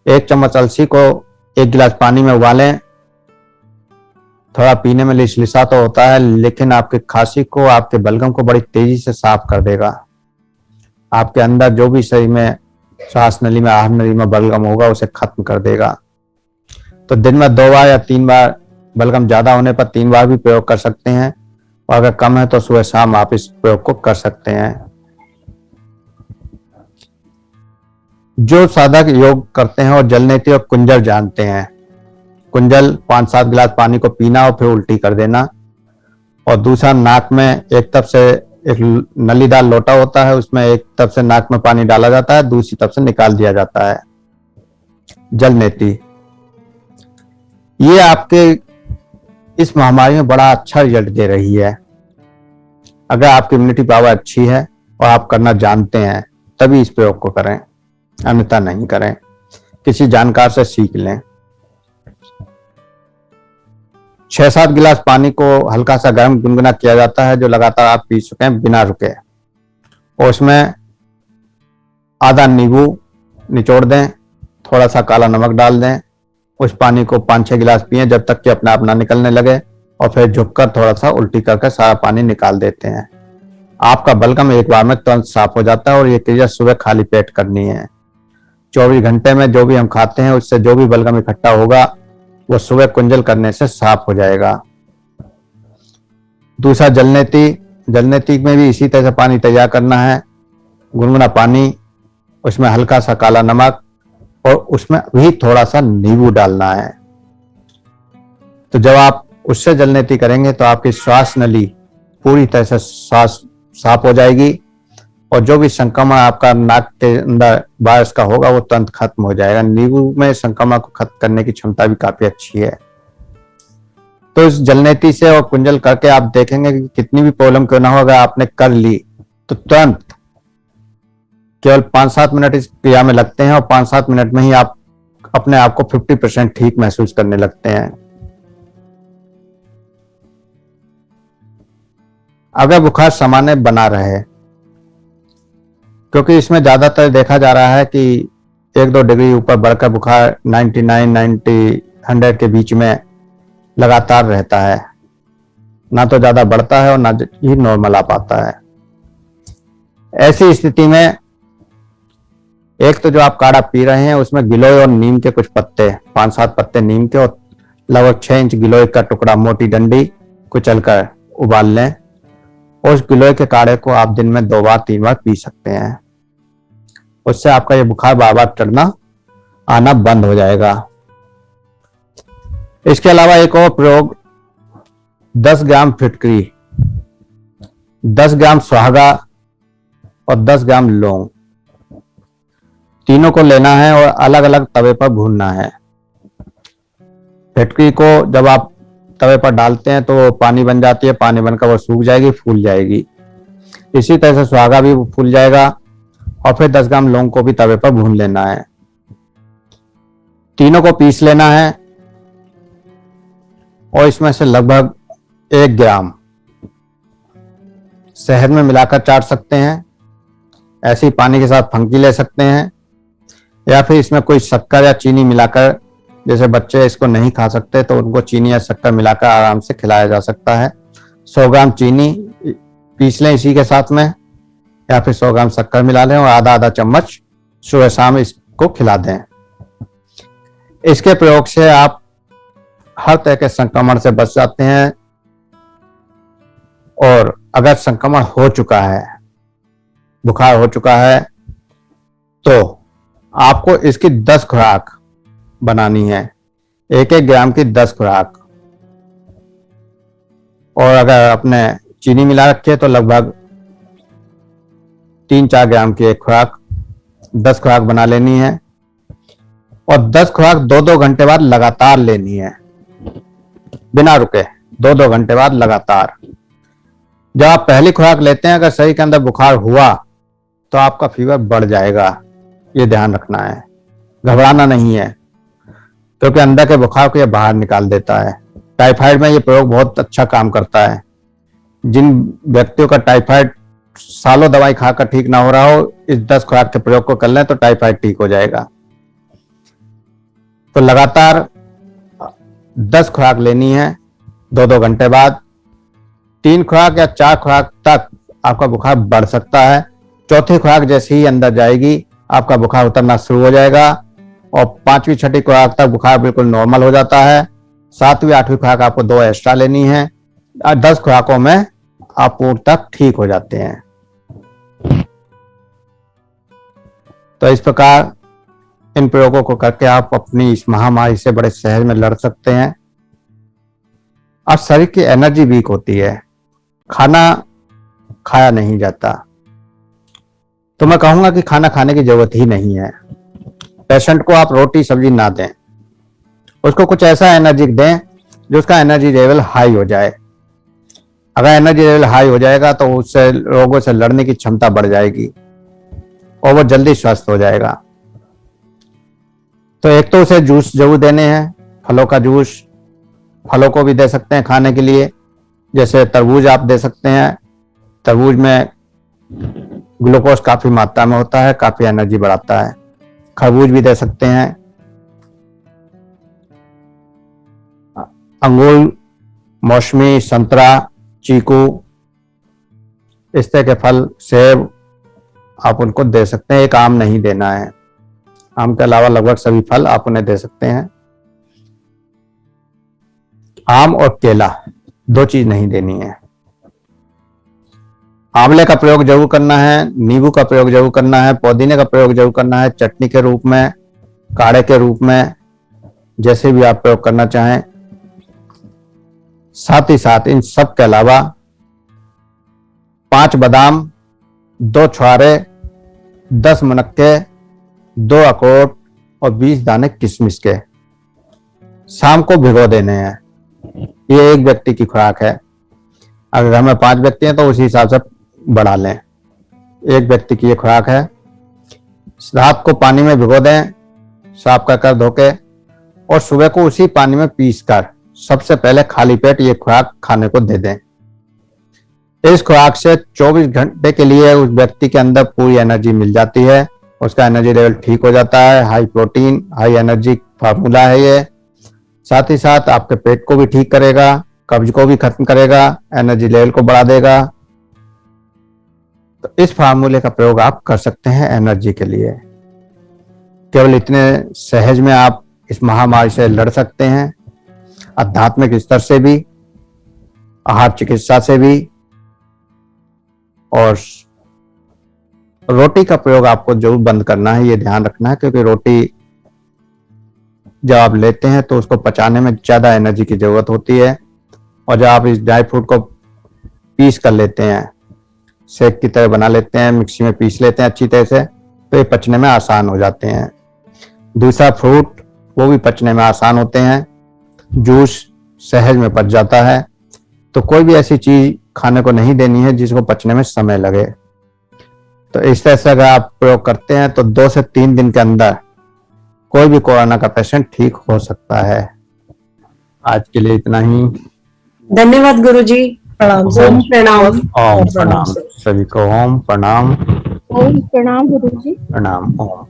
1 चम्मच अलसी को 1 गिलास पानी में उबालें। थोड़ा पीने में लिसलिसा तो होता है, लेकिन आपकी खांसी को, आपके बलगम को बड़ी तेजी से साफ कर देगा। आपके अंदर जो भी शरीर में श्वास नली में, आहार नली में बलगम होगा उसे खत्म कर देगा। तो दिन में 2 बार या 3 बार, बलगम ज्यादा होने पर 3 बार भी प्रयोग कर सकते हैं, और अगर कम है तो सुबह शाम आप इस प्रयोग को कर सकते हैं। जो साधक योग करते हैं और जलनेती और कुंजल जानते हैं, कुंजल 5-7 गिलास पानी को पीना और फिर उल्टी कर देना, और दूसरा नाक में एक तरफ से एक नलीदार लोटा होता है, उसमें एक तरफ से नाक में पानी डाला जाता है, दूसरी तरफ से निकाल दिया जाता है। जलनेती ये आपके इस महामारी में बड़ा अच्छा रिजल्ट दे रही है। अगर आपकी इम्यूनिटी पावर अच्छी है और आप करना जानते हैं तभी इस प्रयोग को करें, अन्यथा नहीं करें। किसी जानकार से सीख लें। 6-7 गिलास पानी को हल्का सा गर्म गुनगुना किया जाता है, जो लगातार आप पी सकें बिना रुके, और उसमें आधा नींबू निचोड़ दें, थोड़ा सा काला नमक डाल दें। उस पानी को 5-6 गिलास पिएं जब तक कि अपने आप ना निकलने लगे, और फिर झुककर थोड़ा सा उल्टी करके सारा पानी निकाल देते हैं। आपका बलगम एक बार में तुरंत साफ हो जाता है, और ये क्रिया सुबह खाली पेट करनी है। 24 घंटे में जो भी हम खाते हैं उससे जो भी बलगम इकट्ठा होगा वो सुबह कुंजल करने से साफ हो जाएगा। दूसरा, जलनेती में भी इसी तरह से पानी तैयार करना है। गुनगुना पानी, उसमें हल्का सा काला नमक, और उसमें भी थोड़ा सा नींबू डालना है। तो जब आप उससे जलनेती करेंगे तो आपकी श्वास नली पूरी तरह से साफ हो जाएगी, और जो भी संक्रमण आपका नाक के अंदर वायरस का होगा वो तुरंत खत्म हो जाएगा। नींबू में संक्रमण को खत्म करने की क्षमता भी काफी अच्छी है। तो इस जलनेती से और कुंजल करके आप देखेंगे कि कितनी भी प्रॉब्लम क्यों ना हो, अगर आपने कर ली तो तुरंत केवल 5-7 मिनट इस क्रिया में लगते हैं, और 5-7 मिनट में ही आप अपने आप को 50% ठीक महसूस करने लगते हैं। अगर बुखार सामान्य बना रहे, क्योंकि इसमें ज्यादातर देखा जा रहा है कि 1-2 डिग्री ऊपर बढ़कर बुखार 99, 90, 100 के बीच में लगातार रहता है, ना तो ज्यादा बढ़ता है और ना ही नॉर्मल आ पाता है। ऐसी स्थिति में एक तो जो आप काढ़ा पी रहे हैं उसमें गिलोय और नीम के कुछ पत्ते, 5-7 पत्ते नीम के और लगभग 6 इंच गिलोय का टुकड़ा मोटी डंडी कुचलकर उबाल लें। उस गिलोय के काढ़े को आप दिन में 2 बार 3 बार पी सकते हैं। उससे आपका ये बुखार बार बार चढ़ना आना बंद हो जाएगा। इसके अलावा एक और प्रयोग, 10 ग्राम फिटकरी, 10 ग्राम सुहागा और 10 ग्राम लौंग, तीनों को लेना है और अलग अलग तवे पर भूनना है। फिटकरी को जब आप तवे पर डालते हैं तो पानी बन जाती है, पानी बनकर वो सूख जाएगी, फूल जाएगी। इसी तरह से सुहागा भी फूल जाएगा। और फिर 10 ग्राम लौंग को भी तवे पर भून लेना है। तीनों को पीस लेना है और इसमें से लगभग 1 ग्राम शहद में मिलाकर चाट सकते हैं। ऐसे ही पानी के साथ फंकी ले सकते हैं, या फिर इसमें कोई शक्कर या चीनी मिलाकर, जैसे बच्चे इसको नहीं खा सकते तो उनको चीनी या शक्कर मिलाकर आराम से खिलाया जा सकता है। 100 ग्राम चीनी पीस लें इसी के साथ में, या फिर 100 ग्राम शक्कर मिला लें और आधा आधा चम्मच सुबह शाम इसको खिला दें। इसके प्रयोग से आप हर तरह के संक्रमण से बच जाते हैं। और अगर संक्रमण हो चुका है, बुखार हो चुका है, तो आपको इसकी 10 खुराक बनानी है, 1-1 ग्राम की 10 खुराक। और अगर आपने चीनी मिला रखी है तो लगभग 3-4 ग्राम की एक खुराक, 10 खुराक बना लेनी है। और 10 खुराक 2-2 घंटे बाद लगातार लेनी है, बिना रुके, 2-2 घंटे बाद लगातार। जब आप पहली खुराक लेते हैं, अगर शरीर के अंदर बुखार हुआ तो आपका फीवर बढ़ जाएगा, ये ध्यान रखना है। घबराना नहीं है, क्योंकि अंदर के बुखार को ये बाहर निकाल देता है। टाइफाइड में ये प्रयोग बहुत अच्छा काम करता है। जिन व्यक्तियों का टाइफाइड सालों दवाई खाकर ठीक ना हो रहा हो, इस 10 खुराक के प्रयोग को कर लें तो टाइफाइड ठीक हो जाएगा। तो लगातार 10 खुराक लेनी है 2-2 घंटे बाद। 3 खुराक या 4 खुराक तक आपका बुखार बढ़ सकता है। चौथी खुराक जैसे ही अंदर जाएगी, आपका बुखार उतरना शुरू हो जाएगा और 5वीं 6ठी खुराक तक बुखार बिल्कुल नॉर्मल हो जाता है। 7वीं 8वीं खुराक आपको 2 एक्स्ट्रा लेनी है। 10 खुराकों में आप पूर्णतः ठीक हो जाते हैं। तो इस प्रकार इन प्रयोगों को करके आप अपनी इस महामारी से बड़े सहज में लड़ सकते हैं। अब शरीर की एनर्जी वीक होती है, खाना खाया नहीं जाता, तो मैं कहूंगा कि खाना खाने की जरूरत ही नहीं है। पेशेंट को आप रोटी सब्जी ना दें, उसको कुछ ऐसा एनर्जी दें जो उसका एनर्जी लेवल हाई हो जाए। अगर एनर्जी लेवल हाई हो जाएगा तो उससे रोगों से लड़ने की क्षमता बढ़ जाएगी और वो जल्दी स्वस्थ हो जाएगा। तो एक तो उसे जूस जरूर देने हैं, फलों का जूस। फलों को भी दे सकते हैं खाने के लिए, जैसे तरबूज आप दे सकते हैं। तरबूज में ग्लूकोज काफी मात्रा में होता है, काफी एनर्जी बढ़ाता है। खरबूज भी दे सकते हैं। अंगूर, मौसमी, संतरा, चीकू, इस तरह के फल, सेब आप उनको दे सकते हैं। एक आम नहीं देना है। आम के अलावा लगभग सभी फल आप उन्हें दे सकते हैं। आम और केला 2 चीज नहीं देनी है। आंवले का प्रयोग जरूर करना है, नींबू का प्रयोग जरूर करना है, पुदीने का प्रयोग जरूर करना है, चटनी के रूप में, काढ़े के रूप में, जैसे भी आप प्रयोग करना चाहें। साथ ही साथ इन सब के अलावा 5 बादाम, 2 छुहारे, 10 मुनक्के, 2 अखरोट और 20 दाने किशमिश के शाम को भिगो देने हैं। ये एक व्यक्ति की खुराक है। अगर घर में 5 व्यक्ति हैं तो उसी हिसाब से बढ़ा लें। एक व्यक्ति की ये खुराक है। रात को पानी में भिगो दें, साफ कर धो के, और सुबह को उसी पानी में पीसकर सबसे पहले खाली पेट ये खुराक खाने को दे दें। इस खुराक से 24 घंटे के लिए उस व्यक्ति के अंदर पूरी एनर्जी मिल जाती है। उसका एनर्जी लेवल ठीक हो जाता है। High protein, high energy formula है ये। साथ ही साथ आपके पेट को भी ठीक करेगा, कब्ज को भी खत्म करेगा, एनर्जी लेवल को बढ़ा देगा। तो इस फार्मूले का प्रयोग आप कर सकते हैं एनर्जी के लिए। केवल इतने सहज में आप इस महामारी से लड़ सकते हैं, आध्यात्मिक स्तर से भी, आहार चिकित्सा से भी। और रोटी का प्रयोग आपको जरूर बंद करना है, ये ध्यान रखना है, क्योंकि रोटी जब आप लेते हैं तो उसको पचाने में ज्यादा एनर्जी की जरूरत होती है। और जब आप इस ड्राई फ्रूट को पीस कर लेते हैं शेक की तरह बना लेते हैं, मिक्सी में पीस लेते हैं अच्छी तरह से, तो ये पचने में आसान हो जाते हैं। दूसरा फ्रूट, वो भी पचने में आसान होते हैं, जूस सहज में पच जाता है। तो कोई भी ऐसी चीज खाने को नहीं देनी है जिसको पचने में समय लगे। तो इस तरह से अगर आप प्रयोग करते हैं तो 2 से 3 दिन के अंदर कोई भी कोरोना का पेशेंट ठीक हो सकता है। आज के लिए इतना ही। धन्यवाद गुरुजी। प्रणाम ओम सर। प्रणाम। ओम प्रणाम सभी को। ओम प्रणाम ओम प्रणाम गुरुजी। प्रणाम ओम।